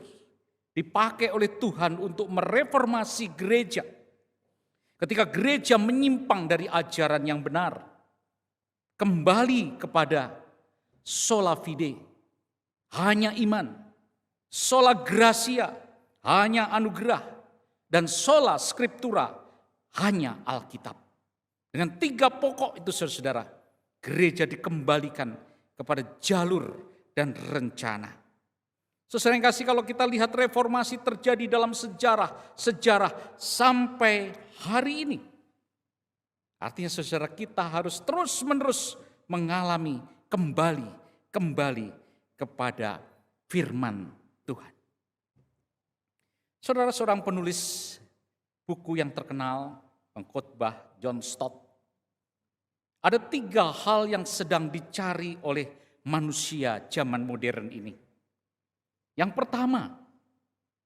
dipakai oleh Tuhan untuk mereformasi gereja. Ketika gereja menyimpang dari ajaran yang benar, kembali kepada sola fide, hanya iman, sola gratia, hanya anugerah, dan sola scriptura, hanya Alkitab. Dengan 3 pokok itu, saudara, gereja dikembalikan kepada jalur dan rencana. Saudara yang kasih, kalau kita lihat reformasi terjadi dalam sejarah sampai hari ini. Artinya saudara, kita harus terus-menerus mengalami kembali kepada firman Tuhan. Saudara, seorang penulis buku yang terkenal, pengkhotbah John Stott, ada 3 hal yang sedang dicari oleh manusia zaman modern ini. Yang pertama,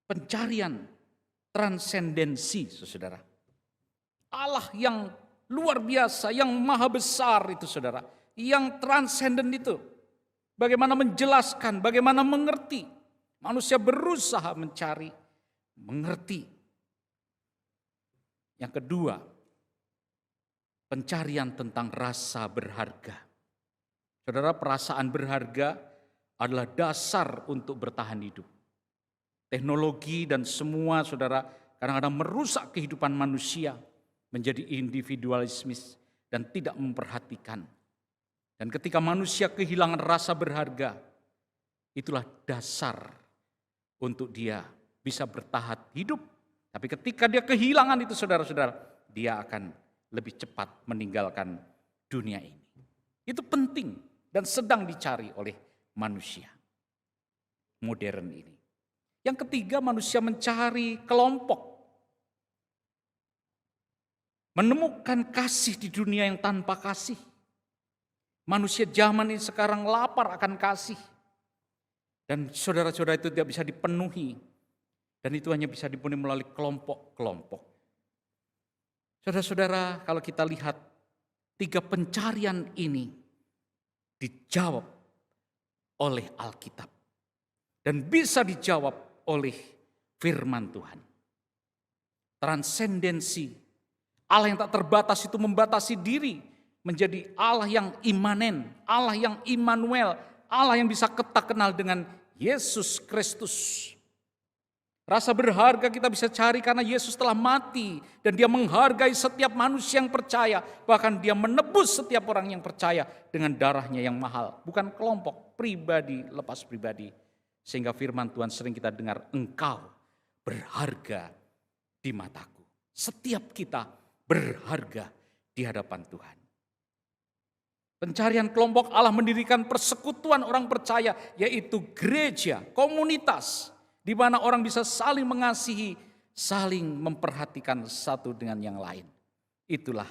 pencarian transendensi, saudara. Allah yang luar biasa, yang maha besar itu, saudara. Yang transenden itu. Bagaimana menjelaskan, bagaimana mengerti. Manusia berusaha mencari, mengerti. Yang kedua, pencarian tentang rasa berharga. Saudara, perasaan berharga adalah dasar untuk bertahan hidup. Teknologi dan semua, saudara, kadang-kadang merusak kehidupan manusia menjadi individualismis dan tidak memperhatikan. Dan ketika manusia kehilangan rasa berharga, itulah dasar untuk dia bisa bertahan hidup. Tapi ketika dia kehilangan itu, saudara-saudara, dia akan lebih cepat meninggalkan dunia ini. Itu penting dan sedang dicari oleh manusia modern ini. Yang ketiga, manusia mencari kelompok. Menemukan kasih di dunia yang tanpa kasih. Manusia zaman ini sekarang lapar akan kasih. Dan saudara-saudara, itu tidak bisa dipenuhi. Dan itu hanya bisa dipenuhi melalui kelompok-kelompok. Saudara-saudara, kalau kita lihat 3 pencarian ini dijawab oleh Alkitab. Dan bisa dijawab oleh firman Tuhan. Transendensi Allah yang tak terbatas itu membatasi diri menjadi Allah yang imanen, Allah yang Immanuel, Allah yang bisa kita kenal dengan Yesus Kristus. Rasa berharga kita bisa cari karena Yesus telah mati dan dia menghargai setiap manusia yang percaya. Bahkan dia menebus setiap orang yang percaya dengan darahnya yang mahal. Bukan kelompok, pribadi lepas pribadi. Sehingga firman Tuhan sering kita dengar, engkau berharga di mataku. Setiap kita berharga di hadapan Tuhan. Pencarian kelompok Allah mendirikan persekutuan orang percaya, yaitu gereja, komunitas, di mana orang bisa saling mengasihi, saling memperhatikan satu dengan yang lain. Itulah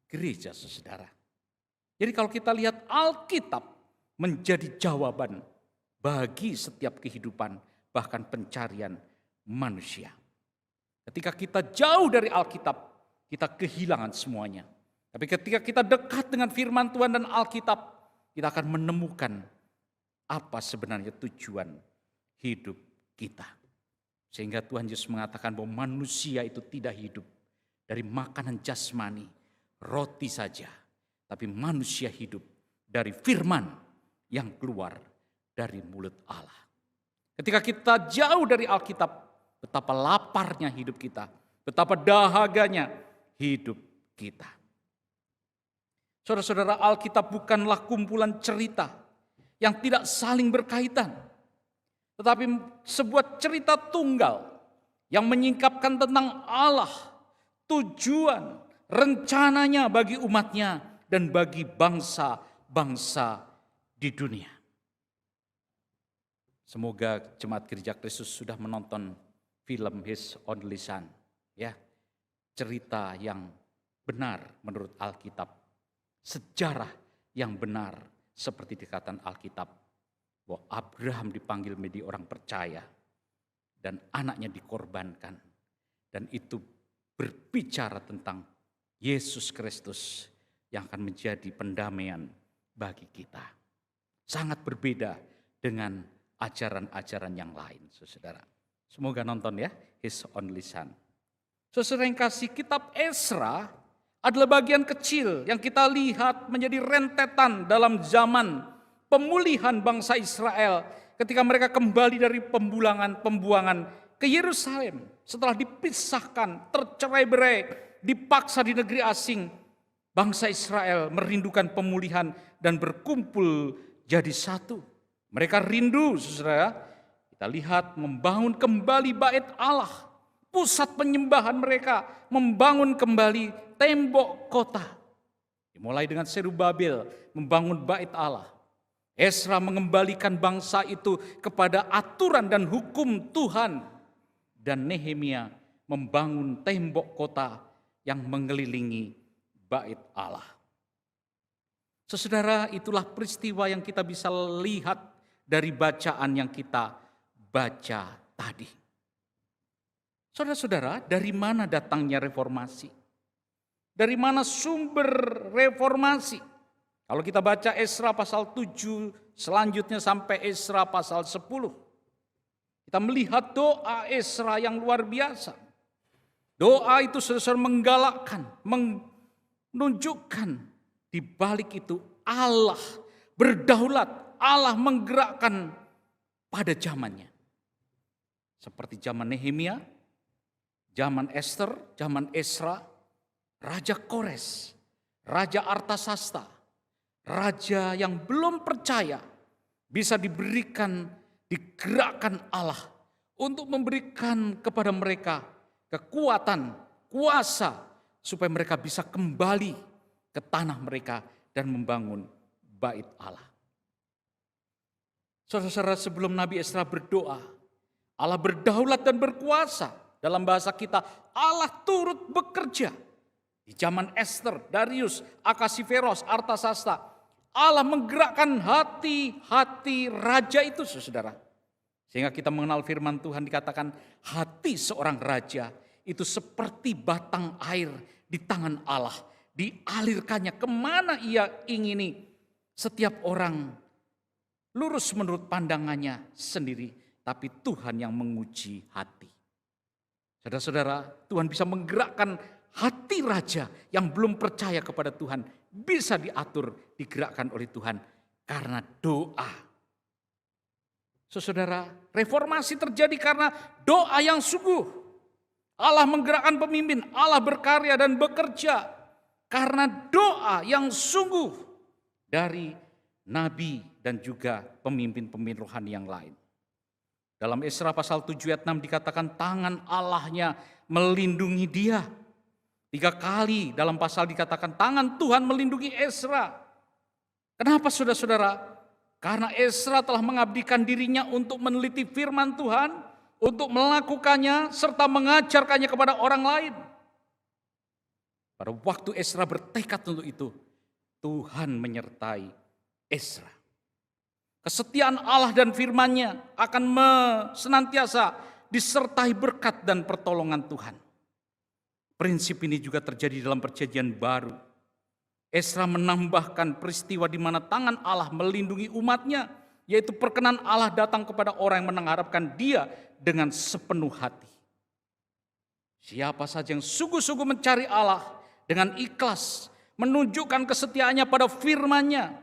gereja, saudara. Jadi kalau kita lihat Alkitab menjadi jawaban bagi setiap kehidupan, bahkan pencarian manusia. Ketika kita jauh dari Alkitab, kita kehilangan semuanya. Tapi ketika kita dekat dengan firman Tuhan dan Alkitab, kita akan menemukan apa sebenarnya tujuan hidup kita. Sehingga Tuhan Yesus mengatakan bahwa manusia itu tidak hidup dari makanan jasmani, roti saja. Tapi manusia hidup dari firman yang keluar dari mulut Allah. Ketika kita jauh dari Alkitab, betapa laparnya hidup kita, betapa dahaganya hidup kita. Saudara-saudara, Alkitab bukanlah kumpulan cerita yang tidak saling berkaitan, tetapi sebuah cerita tunggal yang menyingkapkan tentang Allah, tujuan, rencananya bagi umatnya dan bagi bangsa-bangsa di dunia. Semoga Jemaat Gereja Kristus sudah menonton film His Only Son, ya. Cerita yang benar menurut Alkitab, sejarah yang benar seperti dikatakan Alkitab, bahwa Abraham dipanggil menjadi orang percaya dan anaknya dikorbankan, dan itu berbicara tentang Yesus Kristus yang akan menjadi pendamaian bagi kita. Sangat berbeda dengan ajaran-ajaran yang lain, saudara. Semoga nonton ya, His Only Son. Saudara yang kasih, kitab Esra adalah bagian kecil yang kita lihat menjadi rentetan dalam zaman pemulihan bangsa Israel ketika mereka kembali dari pembuangan ke Yerusalem setelah dipisahkan, tercerai-berai, dipaksa di negeri asing. Bangsa Israel merindukan pemulihan dan berkumpul jadi satu. Mereka rindu, saudara, kita lihat membangun kembali bait Allah, pusat penyembahan mereka, membangun kembali tembok kota. Dimulai dengan Zerubabel membangun bait Allah. Esra mengembalikan bangsa itu kepada aturan dan hukum Tuhan. Dan Nehemia membangun tembok kota yang mengelilingi bait Allah. Saudara, itulah peristiwa yang kita bisa lihat dari bacaan yang kita baca tadi. Saudara-saudara, dari mana datangnya reformasi? Dari mana sumber reformasi? Kalau kita baca Esra pasal 7, selanjutnya sampai Esra pasal 10. Kita melihat doa Esra yang luar biasa. Doa itu saudara menggalakkan, menunjukkan di balik itu Allah berdaulat, Allah menggerakkan pada zamannya. Seperti zaman Nehemia, zaman Esther, zaman Esra, Raja Kores, Raja Artasasta, raja yang belum percaya bisa diberikan, digerakkan Allah untuk memberikan kepada mereka kekuatan, kuasa supaya mereka bisa kembali ke tanah mereka dan membangun bait Allah. Saudara-saudara, sebelum Nabi Esra berdoa, Allah berdaulat dan berkuasa. Dalam bahasa kita, Allah turut bekerja. Di zaman Esther, Darius, Akasiveros, Artasasta, Allah menggerakkan hati-hati raja itu, saudara. Sehingga kita mengenal firman Tuhan dikatakan hati seorang raja itu seperti batang air di tangan Allah. Dialirkannya kemana ia ingini. Setiap orang lurus menurut pandangannya sendiri. Tapi Tuhan yang menguji hati. Saudara-saudara, Tuhan bisa menggerakkan hati raja yang belum percaya kepada Tuhan bisa diatur, digerakkan oleh Tuhan karena doa. Saudara, reformasi terjadi karena doa yang sungguh. Allah menggerakkan pemimpin, Allah berkarya dan bekerja karena doa yang sungguh dari nabi dan juga pemimpin-pemimpin rohani yang lain. Dalam Esra pasal 7 ayat 6 dikatakan tangan Allahnya melindungi dia. 3 kali dalam pasal dikatakan tangan Tuhan melindungi Esra. Kenapa saudara-saudara? Karena Esra telah mengabdikan dirinya untuk meneliti firman Tuhan, untuk melakukannya serta mengajarkannya kepada orang lain. Pada waktu Esra bertekad untuk itu, Tuhan menyertai Esra. Kesetiaan Allah dan firman-Nya akan senantiasa disertai berkat dan pertolongan Tuhan. Prinsip ini juga terjadi dalam Perjanjian Baru. Esra menambahkan peristiwa di mana tangan Allah melindungi umatnya, yaitu perkenan Allah datang kepada orang yang mengharapkan Dia dengan sepenuh hati. Siapa saja yang sungguh-sungguh mencari Allah dengan ikhlas, menunjukkan kesetiaannya pada firman-Nya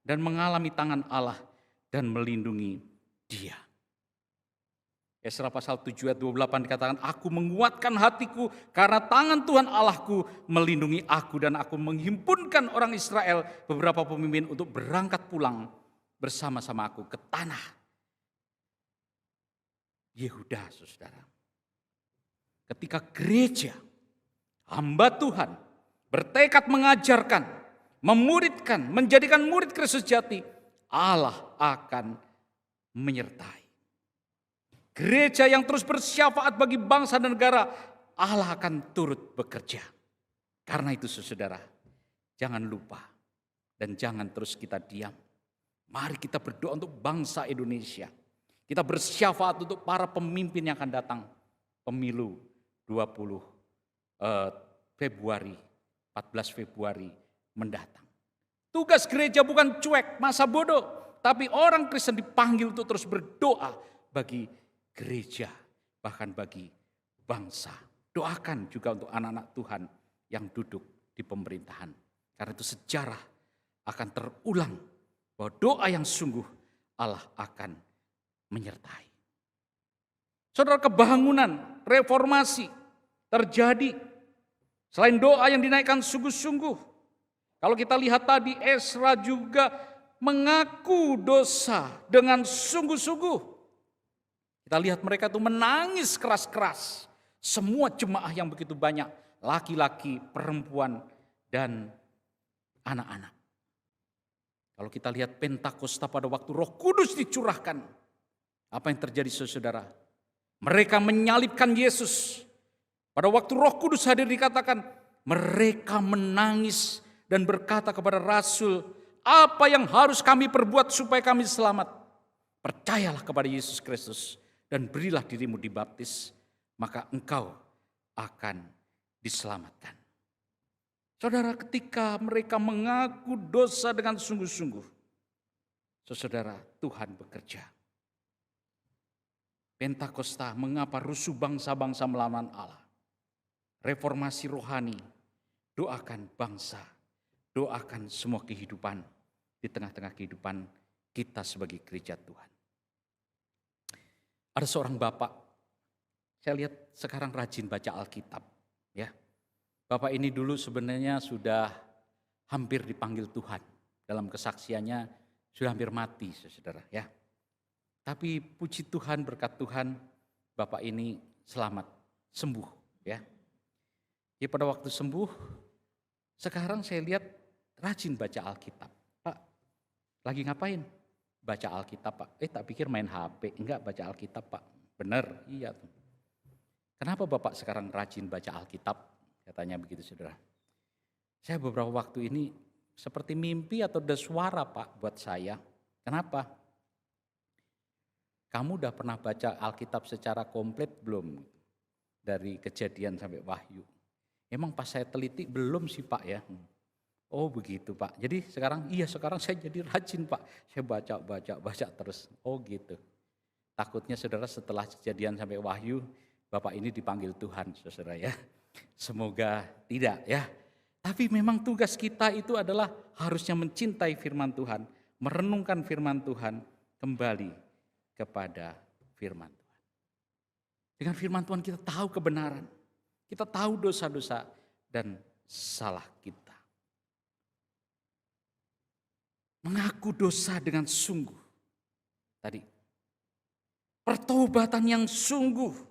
dan mengalami tangan Allah dan melindungi dia. Esra pasal 7 ayat 28 dikatakan, aku menguatkan hatiku karena tangan Tuhan Allahku melindungi aku dan aku menghimpunkan orang Israel beberapa pemimpin untuk berangkat pulang bersama-sama aku ke tanah Yehuda, saudara. Ketika gereja, hamba Tuhan, bertekad mengajarkan, memuridkan, menjadikan murid Kristus sejati, Allah akan menyertai. Gereja yang terus bersyafaat bagi bangsa dan negara, Allah akan turut bekerja. Karena itu saudara, jangan lupa dan jangan terus kita diam. Mari kita berdoa untuk bangsa Indonesia. Kita bersyafaat untuk para pemimpin yang akan datang. Pemilu 20 Februari, 14 Februari mendatang. Tugas gereja bukan cuek, masa bodoh. Tapi orang Kristen dipanggil untuk terus berdoa bagi gereja, bahkan bagi bangsa. Doakan juga untuk anak-anak Tuhan yang duduk di pemerintahan. Karena itu sejarah akan terulang bahwa doa yang sungguh Allah akan menyertai. Saudara, kebangunan, reformasi terjadi selain doa yang dinaikkan sungguh-sungguh. Kalau kita lihat tadi, Esra juga mengaku dosa dengan sungguh-sungguh. Kita lihat mereka itu menangis keras-keras. Semua jemaah yang begitu banyak, laki-laki, perempuan, dan anak-anak. Kalau kita lihat Pentakosta pada waktu Roh Kudus dicurahkan, apa yang terjadi saudara? Mereka menyalibkan Yesus. Pada waktu Roh Kudus hadir dikatakan, mereka menangis dan berkata kepada Rasul, apa yang harus kami perbuat supaya kami selamat? Percayalah kepada Yesus Kristus dan berilah dirimu dibaptis, maka engkau akan diselamatkan. Saudara, ketika mereka mengaku dosa dengan sungguh-sungguh, saudara, Tuhan bekerja. Pentakosta, mengapa rusuh bangsa-bangsa melawan Allah? Reformasi rohani, doakan bangsa, doakan semua kehidupan di tengah-tengah kehidupan kita sebagai gereja Tuhan. Ada seorang bapak, saya lihat sekarang rajin baca Alkitab. Ya, bapak ini dulu sebenarnya sudah hampir dipanggil Tuhan. Dalam kesaksiannya sudah hampir mati, saudara. Ya, tapi puji Tuhan, berkat Tuhan, bapak ini selamat, sembuh. Ya, pada waktu sembuh, sekarang saya lihat rajin baca Alkitab. Pak, lagi ngapain? Baca Alkitab, Pak. Tak pikir main HP. Enggak, baca Alkitab, Pak. Benar, iya tuh. Kenapa Bapak sekarang rajin baca Alkitab? Katanya begitu, saudara. Saya beberapa waktu ini seperti mimpi atau ada suara, Pak, buat saya. Kenapa? Kamu udah pernah baca Alkitab secara komplit belum? Dari Kejadian sampai Wahyu. Emang pas saya teliti belum sih, Pak, ya. Oh begitu, Pak. Jadi sekarang saya jadi rajin, Pak. Saya baca terus. Oh gitu. Takutnya saudara setelah Kejadian sampai Wahyu, Bapak ini dipanggil Tuhan, saudara ya. Semoga tidak ya. Tapi memang tugas kita itu adalah harusnya mencintai firman Tuhan, merenungkan firman Tuhan, kembali kepada firman Tuhan. Dengan firman Tuhan kita tahu kebenaran, kita tahu dosa-dosa dan salah kita. Mengaku dosa dengan sungguh. Tadi, pertobatan yang sungguh.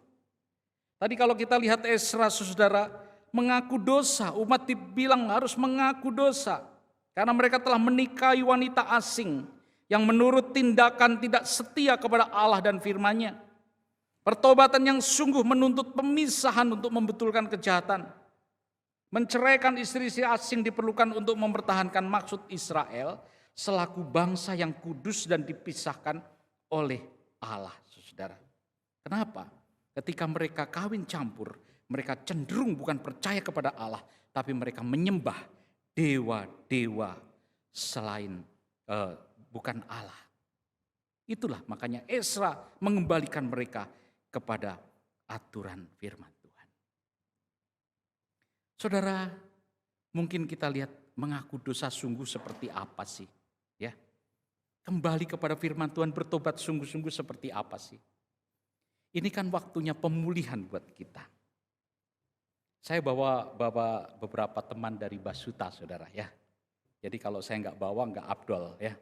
Tadi kalau kita lihat Esra, saudara, mengaku dosa. Umat dibilang harus mengaku dosa. Karena mereka telah menikahi wanita asing yang menurut tindakan tidak setia kepada Allah dan firman-Nya. Pertobatan yang sungguh menuntut pemisahan untuk membetulkan kejahatan. Menceraikan istri-istri asing diperlukan untuk mempertahankan maksud Israel selaku bangsa yang kudus dan dipisahkan oleh Allah, saudara. Kenapa? Ketika mereka kawin campur, mereka cenderung bukan percaya kepada Allah, tapi mereka menyembah dewa-dewa selain bukan Allah. Itulah makanya Esra mengembalikan mereka kepada aturan firman Tuhan. Saudara, mungkin kita lihat mengaku dosa sungguh seperti apa sih? Ya, kembali kepada firman Tuhan, bertobat sungguh-sungguh seperti apa sih? Ini kan waktunya pemulihan buat kita. Saya bawa beberapa teman dari Basuta, saudara ya. Jadi kalau saya nggak bawa nggak abdol ya.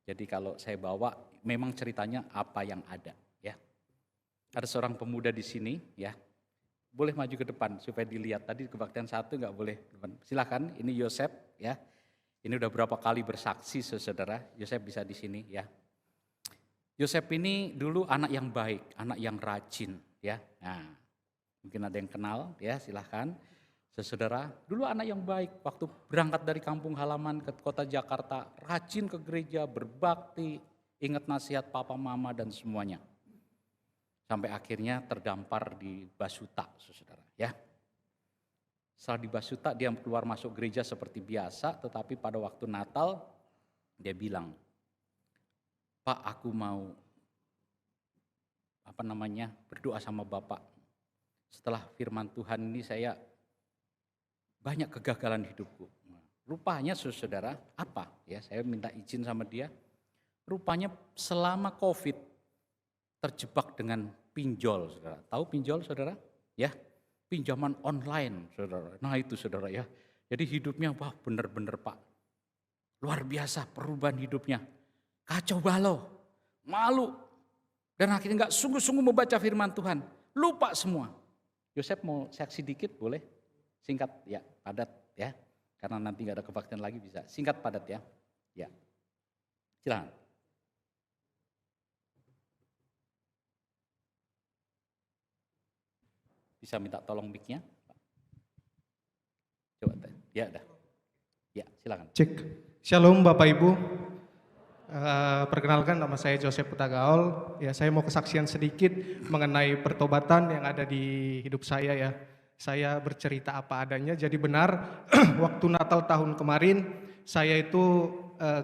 Jadi kalau saya bawa memang ceritanya apa yang ada ya. Ada seorang pemuda di sini ya. Boleh maju ke depan supaya dilihat. Tadi kebaktian satu nggak boleh. Silakan, ini Yosef ya. Ini udah berapa kali bersaksi saudara. Yosef bisa di sini ya. Yosef ini dulu anak yang baik, anak yang rajin ya. Nah, mungkin ada yang kenal ya, silahkan. Saudara, dulu anak yang baik, waktu berangkat dari kampung halaman ke kota Jakarta, rajin ke gereja, berbakti, ingat nasihat papa mama dan semuanya. Sampai akhirnya terdampar di Basuta, saudara ya. Setelah di Basuta dia keluar masuk gereja seperti biasa, tetapi pada waktu Natal dia bilang, Pak, aku mau berdoa sama Bapak. Setelah firman Tuhan ini saya banyak kegagalan hidupku. Rupanya saudara, apa? Ya, saya minta izin sama dia. Rupanya selama COVID terjebak dengan pinjol, saudara. Tahu pinjol, saudara? Ya, pinjaman online, saudara. Nah itu, saudara ya. Jadi hidupnya, wah benar-benar Pak. Luar biasa perubahan hidupnya. Kacau balau, malu, dan akhirnya nggak sungguh-sungguh membaca firman Tuhan, lupa semua. Yosef mau saksi dikit boleh? Singkat ya, padat ya, karena nanti nggak ada kebaktian lagi bisa. Singkat padat ya, ya. Silakan. Bisa minta tolong mic-nya? Coba, ya udah. Ya, silakan. Cek. Shalom Bapak Ibu. Perkenalkan, nama saya Joseph Putagaol. Ya, saya mau kesaksian sedikit mengenai pertobatan yang ada di hidup saya ya. Saya bercerita apa adanya. Jadi benar, waktu Natal tahun kemarin saya itu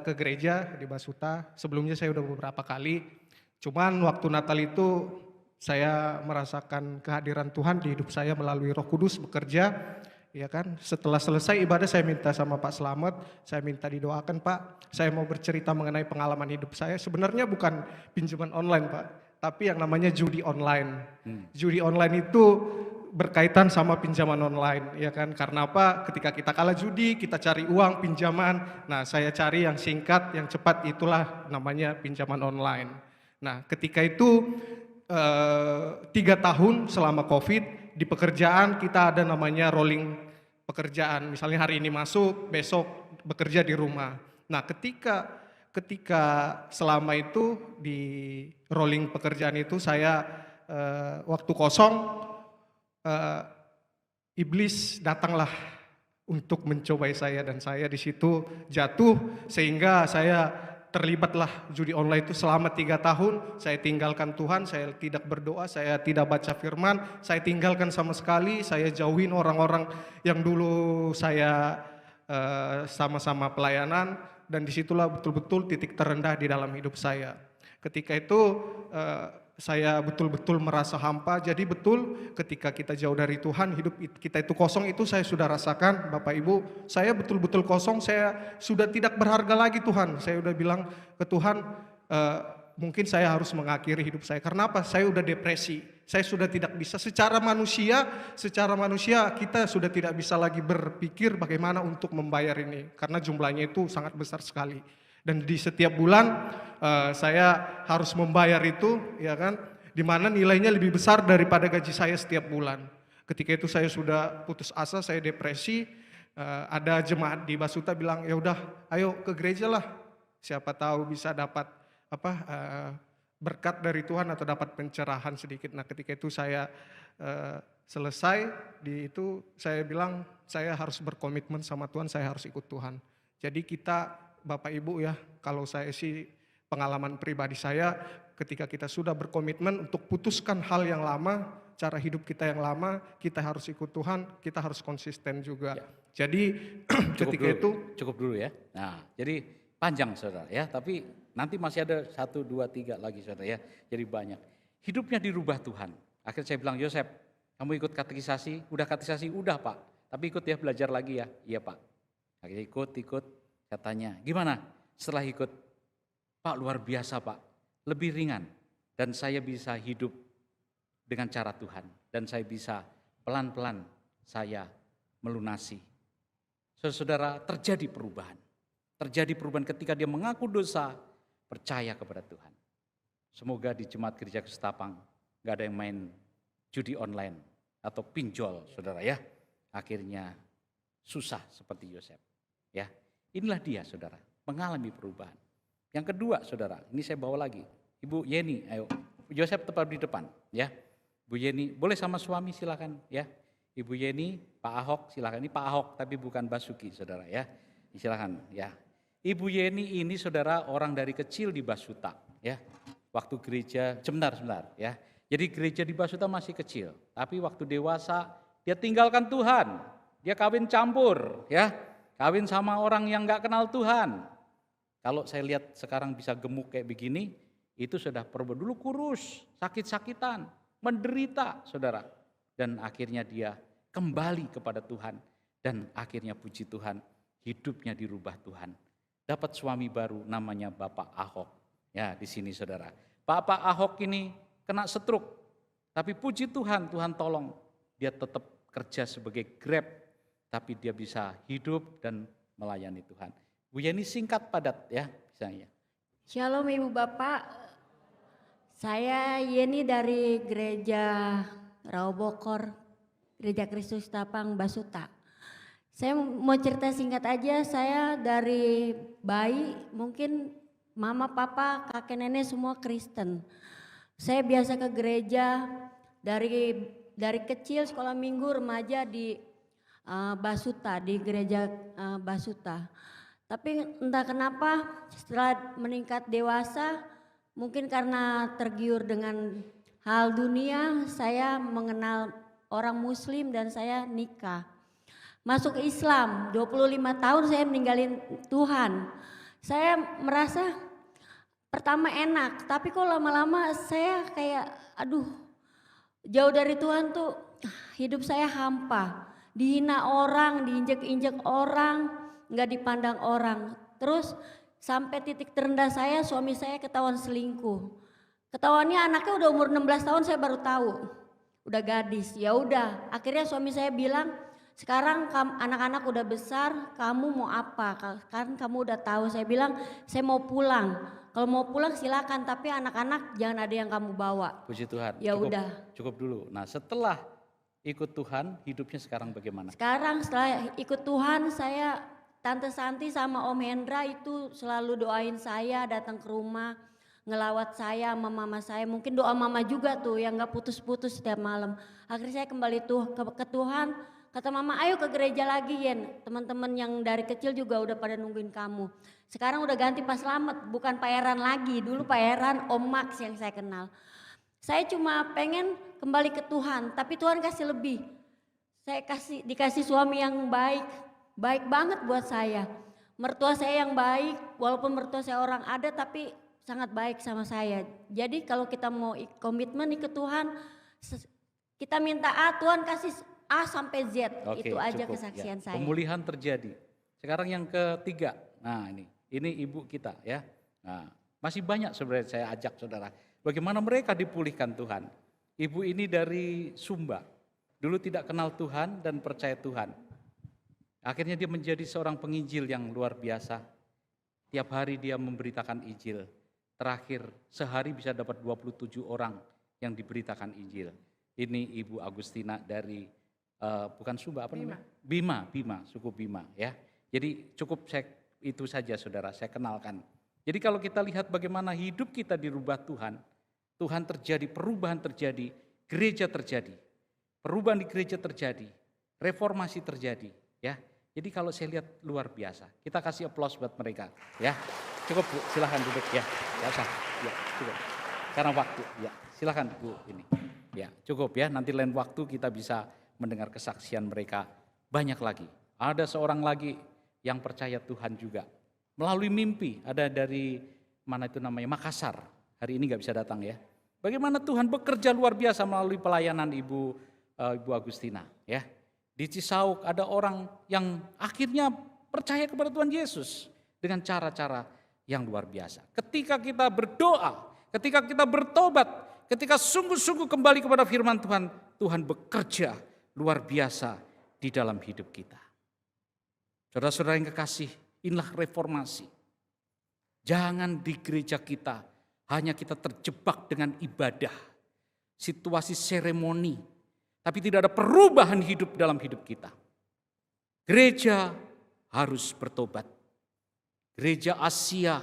ke gereja di Basuta. Sebelumnya saya udah beberapa kali. Cuman waktu Natal itu saya merasakan kehadiran Tuhan di hidup saya melalui Roh Kudus bekerja. Ya kan, setelah selesai ibadah saya minta sama Pak Slamet, saya minta didoakan Pak, saya mau bercerita mengenai pengalaman hidup saya. Sebenarnya bukan pinjaman online Pak, tapi yang namanya judi online. Judi online itu berkaitan sama pinjaman online, ya kan? Karena apa? Ketika kita kalah judi, kita cari uang pinjaman. Nah, saya cari yang singkat, yang cepat, itulah namanya pinjaman online. Nah, ketika itu 3 tahun selama COVID. Di pekerjaan kita ada namanya rolling pekerjaan. Misalnya hari ini masuk, besok bekerja di rumah. Nah, ketika selama itu di rolling pekerjaan itu saya waktu kosong, iblis datanglah untuk mencobai saya dan saya di situ jatuh sehingga saya terlibatlah judi online itu selama 3 tahun. Saya tinggalkan Tuhan, saya tidak berdoa, saya tidak baca firman, saya tinggalkan sama sekali, saya jauhin orang-orang yang dulu saya sama-sama pelayanan, dan disitulah betul-betul titik terendah di dalam hidup saya. Ketika itu saya betul-betul merasa hampa. Jadi betul ketika kita jauh dari Tuhan, hidup kita itu kosong, itu saya sudah rasakan Bapak Ibu. Saya betul-betul kosong, saya sudah tidak berharga lagi Tuhan. Saya udah bilang ke Tuhan, mungkin saya harus mengakhiri hidup saya. Karena apa? Saya udah depresi. Saya sudah tidak bisa secara manusia kita sudah tidak bisa lagi berpikir bagaimana untuk membayar ini. Karena jumlahnya itu sangat besar sekali. Dan di setiap bulan saya harus membayar itu, ya kan, di mana nilainya lebih besar daripada gaji saya setiap bulan. Ketika itu saya sudah putus asa, saya depresi. Ada jemaat di Basuta bilang, ya udah, ayo ke gereja lah, siapa tahu bisa dapat berkat dari Tuhan atau dapat pencerahan sedikit. Nah, ketika itu saya selesai itu, saya bilang saya harus berkomitmen sama Tuhan, saya harus ikut Tuhan. Jadi kita Bapak Ibu ya, kalau saya sih pengalaman pribadi saya, ketika kita sudah berkomitmen untuk putuskan hal yang lama, cara hidup kita yang lama, kita harus ikut Tuhan, kita harus konsisten juga. Ya. Jadi ketika itu cukup dulu ya. Nah, jadi panjang saudara ya, tapi nanti masih ada 1, 2, 3 lagi saudara ya. Jadi banyak. Hidupnya dirubah Tuhan. Akhirnya saya bilang, Yosef, kamu ikut katekisasi? Udah katekisasi? Udah Pak. Tapi ikut ya, belajar lagi ya. Iya Pak. Akhirnya ikut. Katanya, gimana setelah ikut? Pak, luar biasa Pak, lebih ringan. Dan saya bisa hidup dengan cara Tuhan. Dan saya bisa pelan-pelan saya melunasi. Saudara, terjadi perubahan. Terjadi perubahan ketika dia mengaku dosa, percaya kepada Tuhan. Semoga di Jemaat Gereja Kristus Tapang gak ada yang main judi online atau pinjol saudara ya. Akhirnya susah seperti Yosef ya. Inilah dia saudara, mengalami perubahan. Yang kedua saudara, ini saya bawa lagi. Ibu Yeni, ayo. Yosef tetap di depan ya. Bu Yeni, boleh sama suami silakan ya. Ibu Yeni, Pak Ahok silakan. Ini Pak Ahok tapi bukan Basuki saudara ya. Silakan ya. Ibu Yeni ini saudara orang dari kecil di Basuta ya. Waktu gereja, sebentar ya. Jadi gereja di Basuta masih kecil. Tapi waktu dewasa dia tinggalkan Tuhan. Dia kawin campur ya. Kawin sama orang yang gak kenal Tuhan. Kalau saya lihat sekarang bisa gemuk kayak begini, itu sudah dulu kurus, sakit-sakitan, menderita saudara. Dan akhirnya dia kembali kepada Tuhan. Dan akhirnya puji Tuhan, hidupnya dirubah Tuhan. Dapat suami baru namanya Bapak Ahok. Ya di sini saudara. Bapak Ahok ini kena stroke. Tapi puji Tuhan, Tuhan tolong. Dia tetap kerja sebagai Grab. Tapi dia bisa hidup dan melayani Tuhan. Bu Yeni singkat padat ya misalnya. Shalom Ibu Bapak, saya Yeni dari Gereja Rawabokor, Gereja Kristus Tapang Basuta. Saya mau cerita singkat aja, saya dari bayi mungkin mama, papa, kakek, nenek semua Kristen. Saya biasa ke gereja dari kecil sekolah minggu remaja di Basuta, di gereja Basuta. Tapi entah kenapa setelah meningkat dewasa, mungkin karena tergiur dengan hal dunia, saya mengenal orang muslim dan saya nikah. Masuk Islam, 25 tahun saya meninggalin Tuhan. Saya merasa pertama enak, tapi kok lama-lama saya kayak aduh jauh dari Tuhan tuh hidup saya hampa. Dihina orang, diinjek-injek orang, nggak dipandang orang. Terus sampai titik terendah saya, suami saya ketahuan selingkuh. Ketahuannya anaknya udah umur 16 tahun saya baru tahu. Udah gadis. Ya udah, akhirnya suami saya bilang, "Sekarang anak-anak udah besar, kamu mau apa? Kan kamu udah tahu." Saya bilang, "Saya mau pulang. Kalau mau pulang silakan, tapi anak-anak jangan ada yang kamu bawa." Puji Tuhan. Ya udah. Cukup dulu. Nah, setelah ikut Tuhan, hidupnya sekarang bagaimana? Sekarang setelah ikut Tuhan, saya Tante Santi sama Om Hendra itu selalu doain saya, datang ke rumah, ngelawat saya sama mama saya. Mungkin doa mama juga tuh yang gak putus-putus setiap malam. Akhirnya saya kembali ke Tuhan, kata mama ayo ke gereja lagi Yen. Teman-teman yang dari kecil juga udah pada nungguin kamu. Sekarang udah ganti Pak Slamet, bukan Pak Heran lagi. Dulu Pak Heran, Om Max yang saya kenal. Saya cuma pengen kembali ke Tuhan, tapi Tuhan kasih lebih. Saya dikasih suami yang baik banget buat saya. Mertua saya yang baik, walaupun mertua saya orang ada, tapi sangat baik sama saya. Jadi kalau kita mau komitmen ikut Tuhan, kita minta A, Tuhan kasih A sampai Z. Oke, Itu aja cukup, kesaksian ya. saya. Pemulihan terjadi. Sekarang yang ketiga. Nah, ini ibu kita ya. Nah, masih banyak sebenarnya saya ajak saudara. Bagaimana mereka dipulihkan Tuhan. Ibu ini dari Sumba. Dulu tidak kenal Tuhan dan percaya Tuhan. Akhirnya dia menjadi seorang penginjil yang luar biasa. Tiap hari dia memberitakan Injil. Terakhir sehari bisa dapat 27 orang yang diberitakan Injil. Ini Ibu Agustina dari bukan Sumba apa namanya? Bima, suku Bima ya. Jadi cukup itu saja saudara, saya kenalkan. Jadi kalau kita lihat bagaimana hidup kita dirubah Tuhan, Tuhan terjadi, perubahan terjadi, gereja terjadi. Perubahan di gereja terjadi, reformasi terjadi ya. Jadi kalau saya lihat luar biasa. Kita kasih aplaus buat mereka ya. Cukup Bu, silahkan duduk ya. Ya usah. Ya, cukup. Karena waktu ya. Silahkan Bu ini. Ya, cukup ya. Nanti lain waktu kita bisa mendengar kesaksian mereka banyak lagi. Ada seorang lagi yang percaya Tuhan juga. Melalui mimpi, ada dari mana itu namanya Makassar. Hari ini nggak bisa datang ya. Bagaimana Tuhan bekerja luar biasa melalui pelayanan Ibu Agustina ya. Di Cisauk ada orang yang akhirnya percaya kepada Tuhan Yesus dengan cara-cara yang luar biasa. Ketika kita berdoa, ketika kita bertobat, ketika sungguh-sungguh kembali kepada firman Tuhan, Tuhan bekerja luar biasa di dalam hidup kita. Saudara-saudara yang kekasih, inilah reformasi. Jangan di gereja kita hanya kita terjebak dengan ibadah, situasi seremoni, tapi tidak ada perubahan hidup dalam hidup kita. Gereja harus bertobat. Gereja Asia,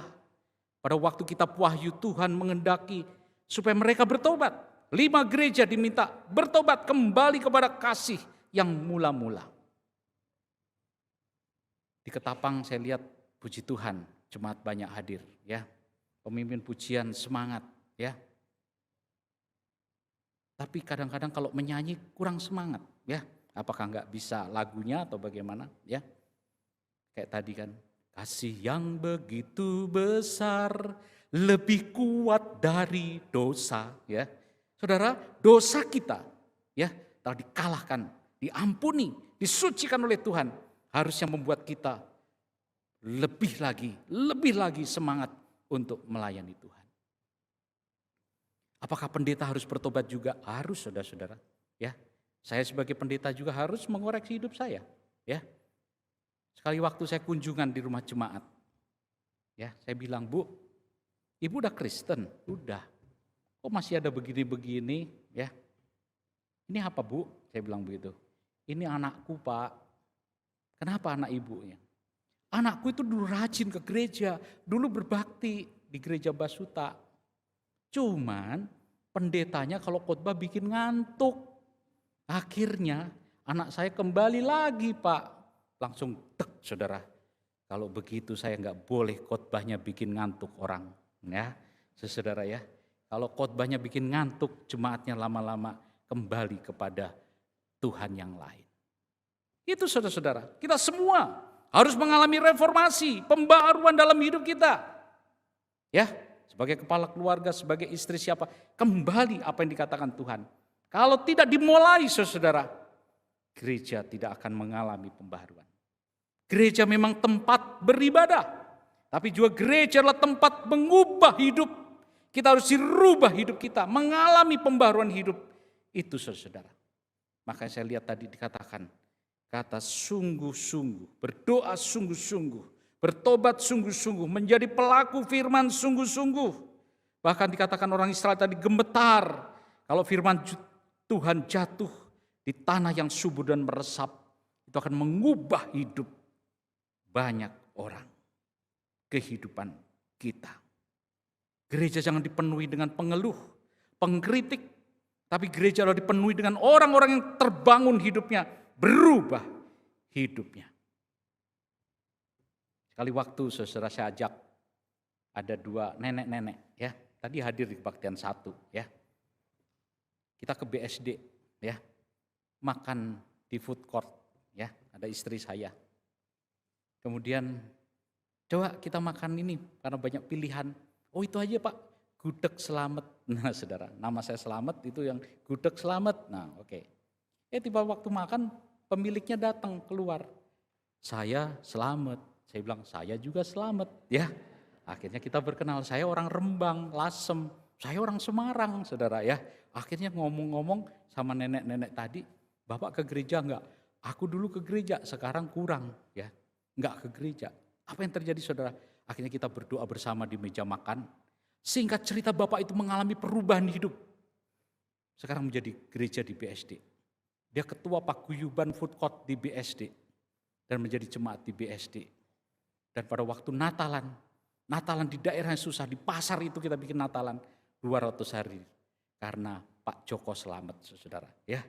pada waktu kitab Wahyu Tuhan mengendaki supaya mereka bertobat. 5 gereja diminta bertobat kembali kepada kasih yang mula-mula. Di Ketapang saya lihat puji Tuhan, jemaat banyak hadir ya. Pemimpin pujian semangat ya. Tapi kadang-kadang kalau menyanyi kurang semangat ya. Apakah nggak bisa lagunya atau bagaimana ya. Kayak tadi kan. Kasih yang begitu besar lebih kuat dari dosa ya. Saudara, dosa kita ya telah dikalahkan, diampuni, disucikan oleh Tuhan. Harusnya membuat kita lebih lagi semangat untuk melayani Tuhan. Apakah pendeta harus bertobat juga? Harus saudara-saudara. Ya, saya sebagai pendeta juga harus mengoreksi hidup saya. Ya, sekali waktu saya kunjungan di rumah jemaat, ya saya bilang, Bu, Ibu udah Kristen, udah. Kok masih ada begini-begini? Ya, ini apa Bu? Saya bilang begitu. Ini anakku Pak. Kenapa anak ibunya? Anakku itu dulu rajin ke gereja, dulu berbakti di gereja Basuta. Cuman pendetanya kalau khotbah bikin ngantuk. Akhirnya anak saya kembali lagi Pak. Langsung tek saudara. Kalau begitu saya nggak boleh khotbahnya bikin ngantuk orang. Ya, saudara ya. Kalau khotbahnya bikin ngantuk, jemaatnya lama-lama kembali kepada Tuhan yang lain. Itu saudara-saudara. Kita semua harus mengalami reformasi, pembaharuan dalam hidup kita. Ya. Sebagai kepala keluarga, sebagai istri siapa, kembali apa yang dikatakan Tuhan. Kalau tidak dimulai saudara, gereja tidak akan mengalami pembaharuan. Gereja memang tempat beribadah, tapi juga gereja adalah tempat mengubah hidup. Kita harus dirubah hidup kita, mengalami pembaharuan hidup. Itu saudara. Makanya saya lihat tadi dikatakan, kata sungguh-sungguh, berdoa sungguh-sungguh. Bertobat sungguh-sungguh, menjadi pelaku firman sungguh-sungguh. Bahkan dikatakan orang Israel tadi gemetar. Kalau firman Tuhan jatuh di tanah yang subur dan meresap, itu akan mengubah hidup banyak orang. Kehidupan kita. Gereja jangan dipenuhi dengan pengeluh, pengkritik. Tapi gereja harus dipenuhi dengan orang-orang yang terbangun hidupnya, berubah hidupnya. Sekali waktu saudara saya ajak ada 2 nenek-nenek ya. Tadi hadir di kebaktian 1 ya. Kita ke BSD ya. Makan di food court ya. Ada istri saya. Kemudian coba kita makan ini karena banyak pilihan. Oh itu aja Pak, Gudeg Selamet. Nah saudara, nama saya Selamet itu yang Gudeg Selamet. Nah oke. Tiba waktu makan pemiliknya datang keluar. Saya Selamet. Saya bilang saya juga Selamet. Ya, akhirnya kita berkenal. Saya orang Rembang, Lasem. Saya orang Semarang saudara ya. Akhirnya ngomong-ngomong sama nenek-nenek tadi, Bapak ke gereja enggak? Aku dulu ke gereja, sekarang kurang ya. Enggak ke gereja. Apa yang terjadi saudara? Akhirnya kita berdoa bersama di meja makan. Singkat cerita Bapak itu mengalami perubahan hidup. Sekarang menjadi gereja di BSD. Dia ketua paguyuban food court di BSD. Dan menjadi jemaat di BSD. Dan pada waktu Natalan di daerah yang susah, di pasar itu kita bikin Natalan 200 hari. Karena Pak Joko Selamet saudara ya.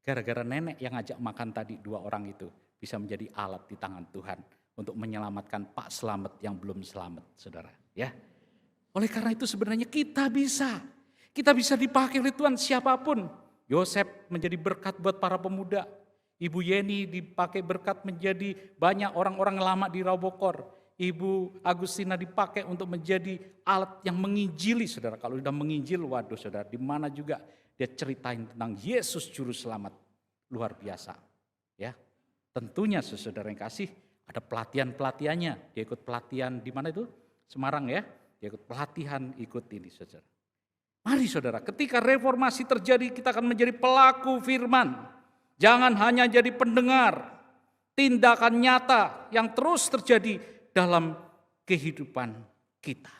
Gara-gara nenek yang ngajak makan tadi 2 orang itu bisa menjadi alat di tangan Tuhan untuk menyelamatkan Pak Selamet yang belum selamat, saudara. Ya, oleh karena itu sebenarnya kita bisa dipakai oleh Tuhan siapapun. Yosef menjadi berkat buat para pemuda. Ibu Yeni dipakai berkat menjadi banyak orang-orang lama di Raubokor. Ibu Agustina dipakai untuk menjadi alat yang menginjili, saudara. Kalau sudah menginjil, waduh saudara, di mana juga dia ceritain tentang Yesus Juru Selamat. Luar biasa. Ya, tentunya saudara yang kasih, ada pelatihan-pelatihannya. Dia ikut pelatihan di mana itu? Semarang ya. Dia ikut pelatihan, ikut ini saudara. Mari saudara, ketika reformasi terjadi kita akan menjadi pelaku firman. Jangan hanya jadi pendengar. Tindakan nyata yang terus terjadi dalam kehidupan kita.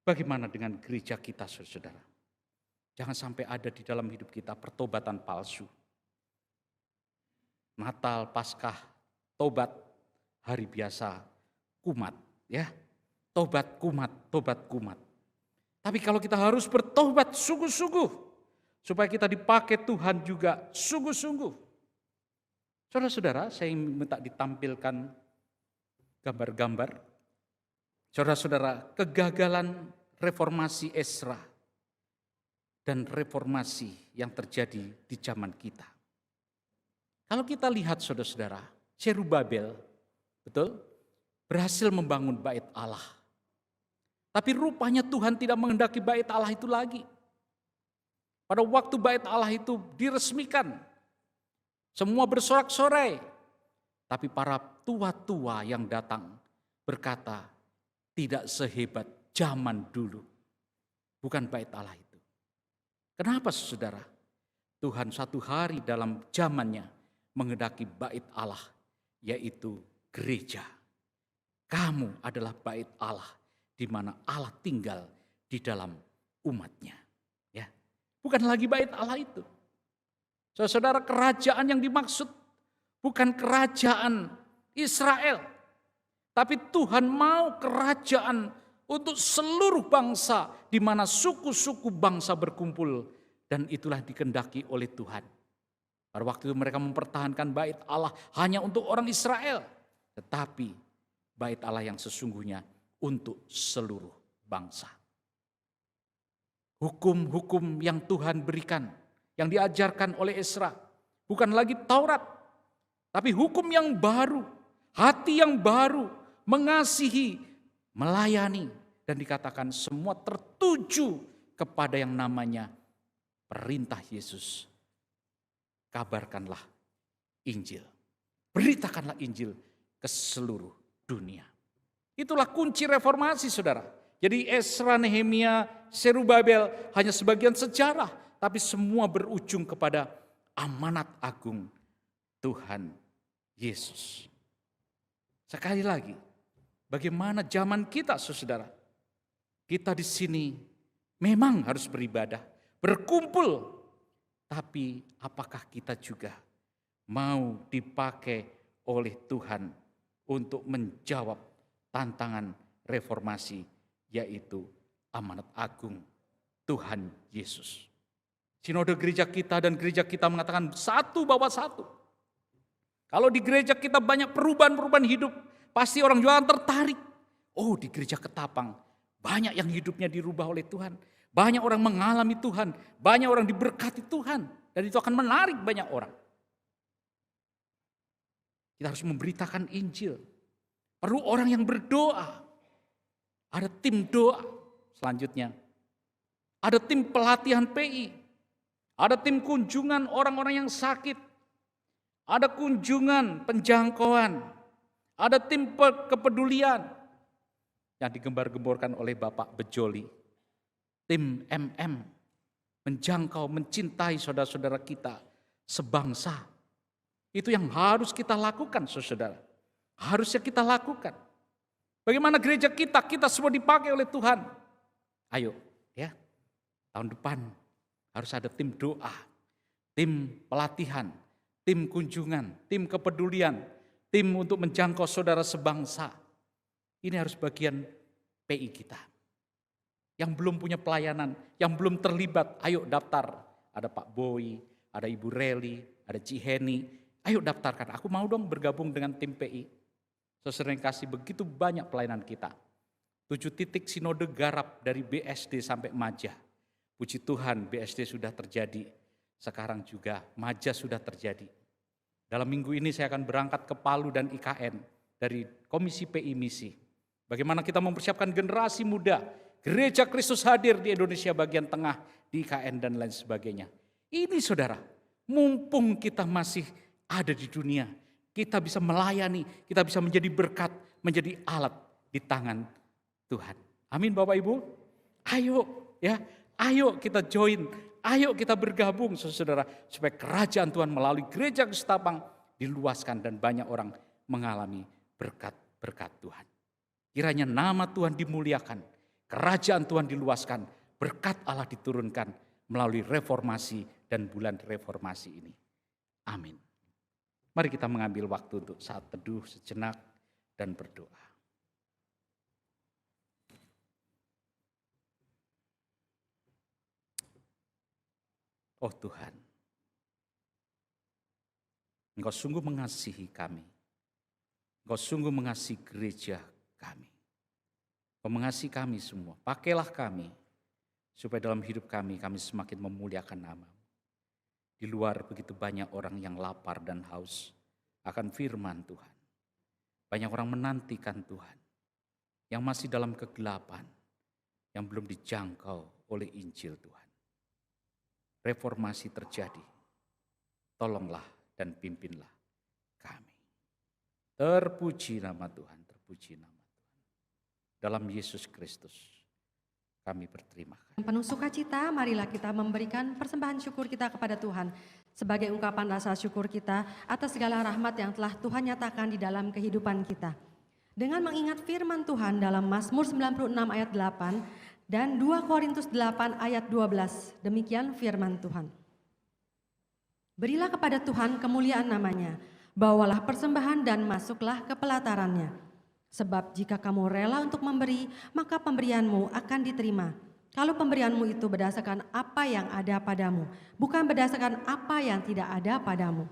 Bagaimana dengan gereja kita saudara? Jangan sampai ada di dalam hidup kita pertobatan palsu. Natal, Paskah, tobat, hari biasa, kumat, ya. Tobat kumat. Tapi kalau kita harus bertobat sungguh-sungguh, supaya kita dipakai Tuhan juga sungguh-sungguh. Saudara-saudara, saya minta ditampilkan gambar-gambar. Saudara-saudara, kegagalan reformasi Ezra dan reformasi yang terjadi di zaman kita. Kalau kita lihat saudara-saudara, Zerubabel, betul, berhasil membangun bait Allah. Tapi rupanya Tuhan tidak menghendaki bait Allah itu lagi. Pada waktu bait Allah itu diresmikan, semua bersorak-sorai. Tapi para tua-tua yang datang berkata, tidak sehebat zaman dulu. Bukan bait Allah itu. Kenapa saudara? Tuhan satu hari dalam zamannya menghendaki bait Allah, yaitu gereja. Kamu adalah bait Allah, di mana Allah tinggal di dalam umatnya. Ya, bukan lagi bait Allah itu. Saudara, kerajaan yang dimaksud bukan kerajaan Israel, tapi Tuhan mau kerajaan untuk seluruh bangsa, di mana suku-suku bangsa berkumpul, dan itulah dikehendaki oleh Tuhan. Pada waktu itu mereka mempertahankan bait Allah hanya untuk orang Israel, tetapi bait Allah yang sesungguhnya untuk seluruh bangsa. Hukum-hukum yang Tuhan berikan, yang diajarkan oleh Ezra, bukan lagi Taurat, tapi hukum yang baru, hati yang baru, mengasihi, melayani, dan dikatakan semua tertuju kepada yang namanya perintah Yesus. Kabarkanlah Injil, beritakanlah Injil ke seluruh dunia. Itulah kunci reformasi saudara. Jadi Ezra, Nehemia, Zerubabel hanya sebagian sejarah, tapi semua berujung kepada amanat agung Tuhan Yesus. Sekali lagi, bagaimana zaman kita saudara? Kita di sini memang harus beribadah, berkumpul, tapi apakah kita juga mau dipakai oleh Tuhan untuk menjawab tantangan reformasi, yaitu amanat agung Tuhan Yesus. Sinode gereja kita dan gereja kita mengatakan satu bawa satu. Kalau di gereja kita banyak perubahan-perubahan hidup, pasti orang juga tertarik. Oh, di gereja Ketapang banyak yang hidupnya dirubah oleh Tuhan. Banyak orang mengalami Tuhan, banyak orang diberkati Tuhan. Dan itu akan menarik banyak orang. Kita harus memberitakan Injil. Perlu orang yang berdoa. Ada tim doa selanjutnya. Ada tim pelatihan PI. Ada tim kunjungan orang-orang yang sakit. Ada kunjungan penjangkauan. Ada tim kepedulian yang digembar-gemborkan oleh Bapak Bejoli. Tim MM menjangkau, mencintai saudara-saudara kita sebangsa. Itu yang harus kita lakukan, saudara. Harusnya kita lakukan. Bagaimana gereja kita semua dipakai oleh Tuhan. Ayo, ya, tahun depan harus ada tim doa, tim pelatihan, tim kunjungan, tim kepedulian, tim untuk menjangkau saudara sebangsa. Ini harus bagian PI kita. Yang belum punya pelayanan, yang belum terlibat, ayo daftar. Ada Pak Boy, ada Ibu Reli, ada Ciheni. Ayo daftarkan, aku mau dong bergabung dengan tim PI. Saudara yang kasih, begitu banyak pelayanan kita. 7 titik sinode garap dari BSD sampai Maja. Puji Tuhan BSD sudah terjadi. Sekarang juga Maja sudah terjadi. Dalam minggu ini saya akan berangkat ke Palu dan IKN dari Komisi PI Misi. Bagaimana kita mempersiapkan generasi muda. Gereja Kristus hadir di Indonesia bagian tengah, di IKN dan lain sebagainya. Ini saudara, mumpung kita masih ada di dunia, kita bisa melayani, kita bisa menjadi berkat, menjadi alat di tangan Tuhan. Amin Bapak Ibu. Ayo ya, ayo kita join, ayo kita bergabung saudara, supaya kerajaan Tuhan melalui gereja Kristus Tapang diluaskan dan banyak orang mengalami berkat-berkat Tuhan. Kiranya nama Tuhan dimuliakan, kerajaan Tuhan diluaskan, berkat Allah diturunkan melalui reformasi dan bulan reformasi ini. Amin. Mari kita mengambil waktu untuk saat teduh sejenak dan berdoa. Oh Tuhan, Engkau sungguh mengasihi kami. Engkau sungguh mengasihi gereja kami. Engkau mengasihi kami semua. Pakailah kami, supaya dalam hidup kami semakin memuliakan nama-Mu. Di luar begitu banyak orang yang lapar dan haus akan firman Tuhan. Banyak orang menantikan Tuhan yang masih dalam kegelapan, yang belum dijangkau oleh Injil Tuhan. Reformasi terjadi. Tolonglah dan pimpinlah kami. Terpuji nama Tuhan, terpuji nama Tuhan. Dalam Yesus Kristus kami berterima kasih. Penuh sukacita, marilah kita memberikan persembahan syukur kita kepada Tuhan sebagai ungkapan rasa syukur kita atas segala rahmat yang telah Tuhan nyatakan di dalam kehidupan kita. Dengan mengingat firman Tuhan dalam Mazmur 96 ayat 8 dan 2 Korintus 8 ayat 12, demikian firman Tuhan. Berilah kepada Tuhan kemuliaan namanya, bawalah persembahan dan masuklah ke pelatarannya. Sebab jika kamu rela untuk memberi, maka pemberianmu akan diterima. Kalau pemberianmu itu berdasarkan apa yang ada padamu, bukan berdasarkan apa yang tidak ada padamu.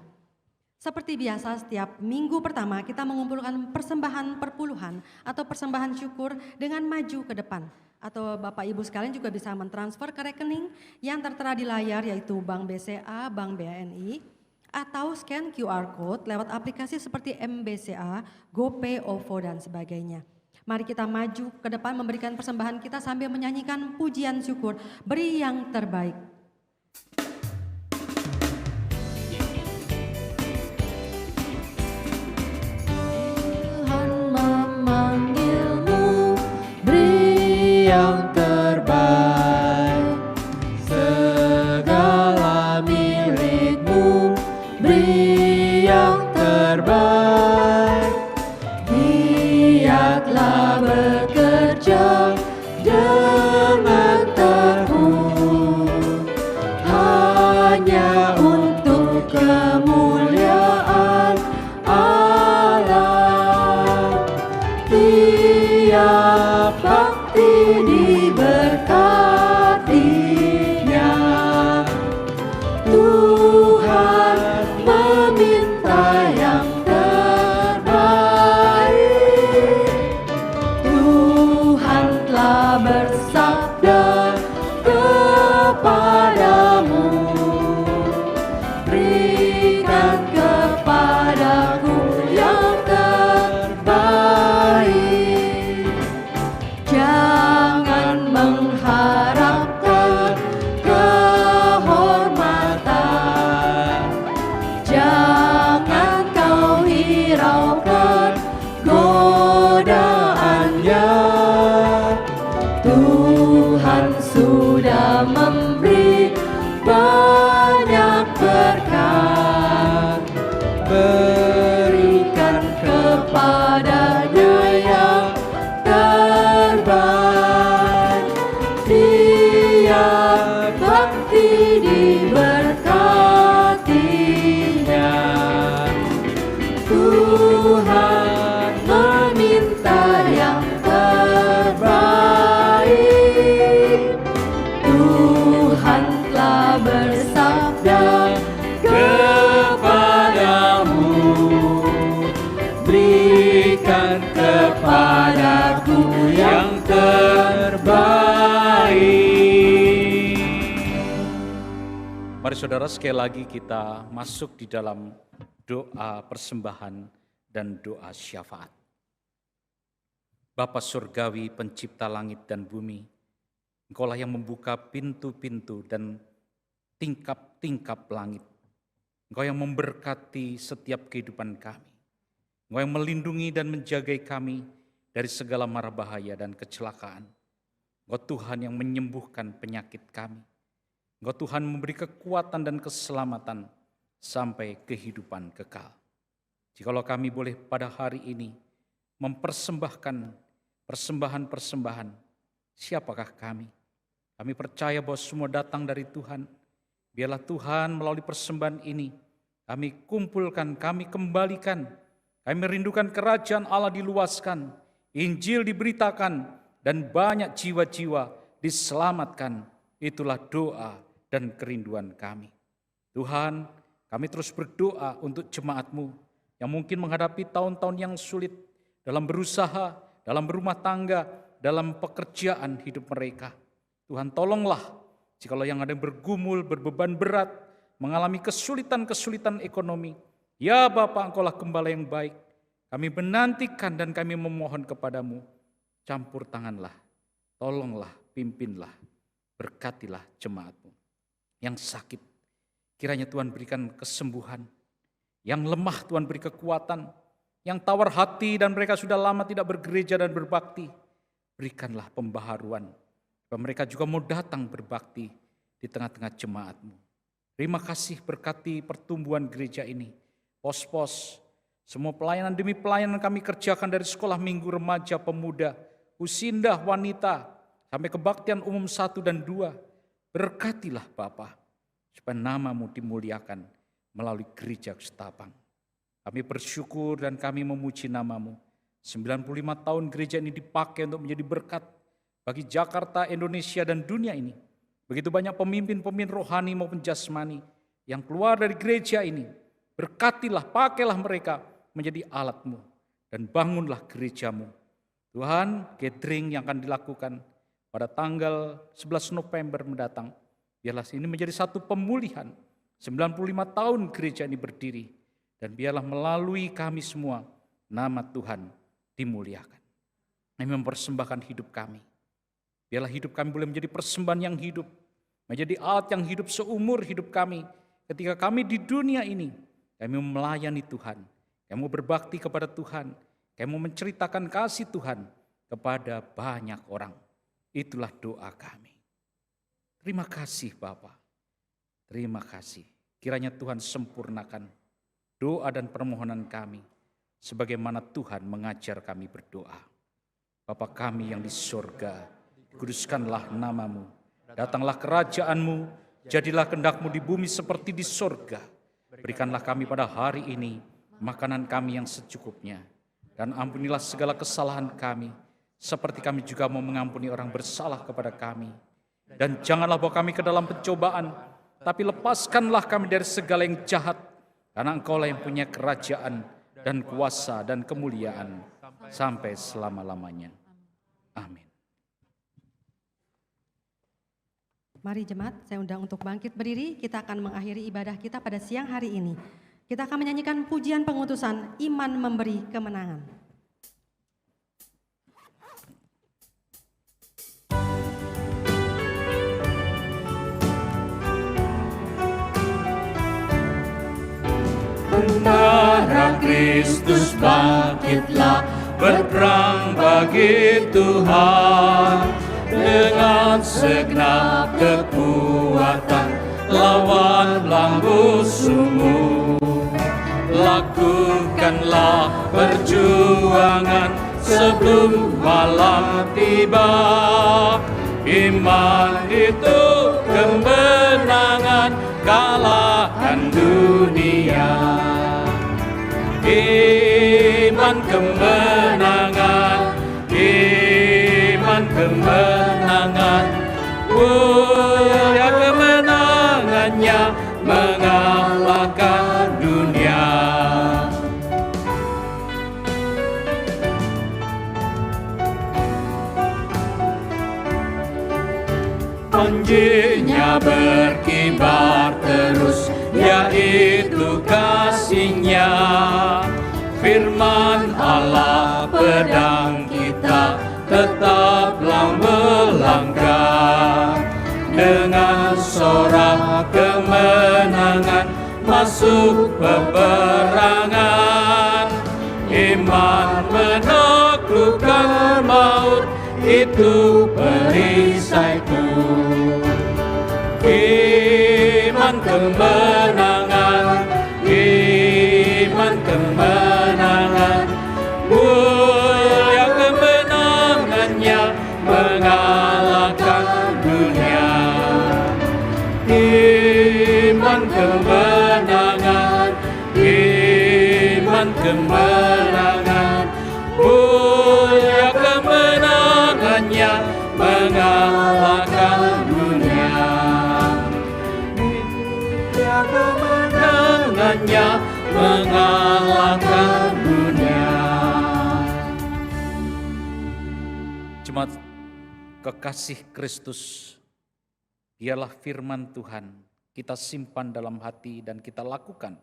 Seperti biasa, setiap minggu pertama kita mengumpulkan persembahan perpuluhan atau persembahan syukur dengan maju ke depan. Atau Bapak Ibu sekalian juga bisa mentransfer ke rekening yang tertera di layar, yaitu Bank BCA, Bank BNI, atau scan QR Code lewat aplikasi seperti MBCA, GoPay, OVO, dan sebagainya. Mari kita maju ke depan memberikan persembahan kita sambil menyanyikan pujian syukur, beri yang terbaik. Tuhan memanggilmu, beri yang terbaik. Segala milikmu, beri yang terbaik. Niatlah bekerja dengan tekun, hanya untuk kemuliaan Allah. Tiap bakti diberkatinya. Tuhan meminta yang terbaik. Tuhan telah bersabda kepadamu, berikan kepadaku yang terbaik. Mari saudara, sekali lagi kita masuk di dalam doa persembahan dan doa syafaat. Bapa Surgawi, pencipta langit dan bumi, Engkaulah yang membuka pintu-pintu dan tingkap-tingkap langit. Engkau yang memberkati setiap kehidupan kami. Engkau yang melindungi dan menjaga kami dari segala mara bahaya dan kecelakaan. Engkau Tuhan yang menyembuhkan penyakit kami. Engkau Tuhan memberi kekuatan dan keselamatan sampai kehidupan kekal. Jikalau kami boleh pada hari ini mempersembahkan persembahan-persembahan, siapakah kami? Kami percaya bahwa semua datang dari Tuhan. Biarlah Tuhan melalui persembahan ini, kami kumpulkan, kami kembalikan, kami merindukan kerajaan Allah diluaskan, Injil diberitakan, dan banyak jiwa-jiwa diselamatkan. Itulah doa dan kerinduan kami. Tuhan, kami terus berdoa untuk jemaat-Mu yang mungkin menghadapi tahun-tahun yang sulit dalam berusaha, dalam berumah tangga, dalam pekerjaan hidup mereka. Tuhan, tolonglah jikalau yang ada yang bergumul, berbeban berat, mengalami kesulitan-kesulitan ekonomi. Ya Bapa, Engkaulah gembala yang baik. Kami menantikan dan kami memohon kepadamu. Campur tanganlah, tolonglah, pimpinlah, berkatilah jemaat-Mu. Yang sakit, kiranya Tuhan berikan kesembuhan. Yang lemah Tuhan beri kekuatan. Yang tawar hati dan mereka sudah lama tidak bergereja dan berbakti, berikanlah pembaharuan. Supaya mereka juga mau datang berbakti di tengah-tengah jemaat-Mu. Terima kasih, berkati pertumbuhan gereja ini. Pos-pos, semua pelayanan demi pelayanan kami kerjakan dari sekolah minggu remaja, pemuda, usindah, wanita, sampai kebaktian umum 1 dan 2. Berkatilah Bapa, supaya nama-Mu dimuliakan melalui gereja Ketapang. Kami bersyukur dan kami memuji nama-Mu. 95 tahun gereja ini dipakai untuk menjadi berkat bagi Jakarta, Indonesia, dan dunia ini. Begitu banyak pemimpin-pemimpin rohani maupun jasmani yang keluar dari gereja ini. Berkatilah, pakailah mereka menjadi alat-Mu dan bangunlah gereja-Mu. Tuhan, gathering yang akan dilakukan pada tanggal 11 November mendatang, biarlah ini menjadi satu pemulihan. 95 tahun gereja ini berdiri, dan biarlah melalui kami semua nama Tuhan dimuliakan. Kami mempersembahkan hidup kami. Biarlah hidup kami boleh menjadi persembahan yang hidup, menjadi alat yang hidup seumur hidup kami. Ketika kami di dunia ini, kami melayani Tuhan, kami mau berbakti kepada Tuhan, kami mau menceritakan kasih Tuhan kepada banyak orang. Itulah doa kami. Terima kasih Bapa. Terima kasih. Kiranya Tuhan sempurnakan doa dan permohonan kami sebagaimana Tuhan mengajar kami berdoa. Bapa kami yang di surga, kuduskanlah nama-Mu. Datanglah kerajaan-Mu, jadilah kehendak-Mu di bumi seperti di surga. Berikanlah kami pada hari ini makanan kami yang secukupnya. Dan ampunilah segala kesalahan kami, seperti kami juga mau mengampuni orang bersalah kepada kami. Dan janganlah bawa kami ke dalam pencobaan, tapi lepaskanlah kami dari segala yang jahat, karena Engkaulah yang punya kerajaan dan kuasa dan kemuliaan sampai selama-lamanya. Amin. Mari jemaat, saya undang untuk bangkit berdiri. Kita akan mengakhiri ibadah kita pada siang hari ini. Kita akan menyanyikan pujian pengutusan Iman Memberi Kemenangan. Darah Kristus bangkitlah, berperang bagi Tuhan. Dengan segenap kekuatan lawan belenggu semu. Lakukanlah perjuangan sebelum malam tiba. Iman itu kemenangan, kalahkan dunia. Iman kemenangan, iman kemenangan, mulia kemenangannya mengalahkan dunia. Anjinya berkibar terus, yaitu kasih-Nya. Firman Allah pedang kita, tetaplah melangkah. Dengan sorak kemenangan masuk peperangan. Iman menaklukkan maut, itu perisaiku. Iman kemenangan, iman kemenangan, mulia kemenangannya mengalahkan dunia. Iman kemenangan, iman kemenangan, mulia kemenangannya mengalahkan dunia. Mulia kemenangannya mengalahkan dunia. Jemaat kekasih Kristus, biarlah firman Tuhan kita simpan dalam hati dan kita lakukan.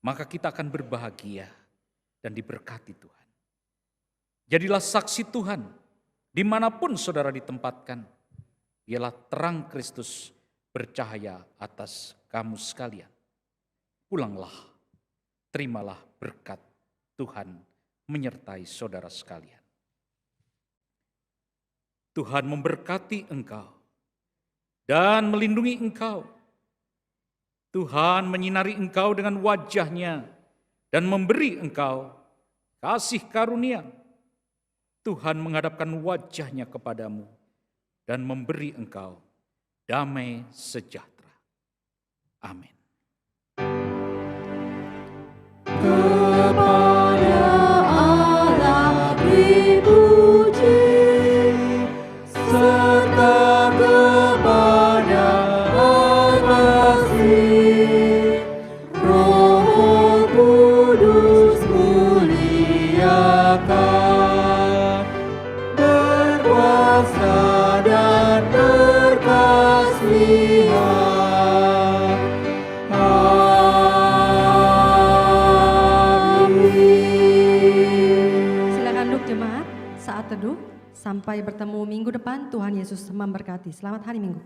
Maka kita akan berbahagia dan diberkati Tuhan. Jadilah saksi Tuhan dimanapun saudara ditempatkan. Biarlah terang Kristus bercahaya atas kamu sekalian. Pulanglah, terimalah berkat Tuhan menyertai saudara sekalian. Tuhan memberkati engkau dan melindungi engkau. Tuhan menyinari engkau dengan wajah-Nya dan memberi engkau kasih karunia. Tuhan menghadapkan wajah-Nya kepadamu dan memberi engkau damai sejahtera. Amin. Kepada Allah dipuji, serta kepada Al-Masih, Roh Kudus muliakan, berkuasa dan berkasihan. Silakan duduk jemaat, saat teduh. Sampai bertemu minggu depan, Tuhan Yesus memberkati. Selamat hari Minggu.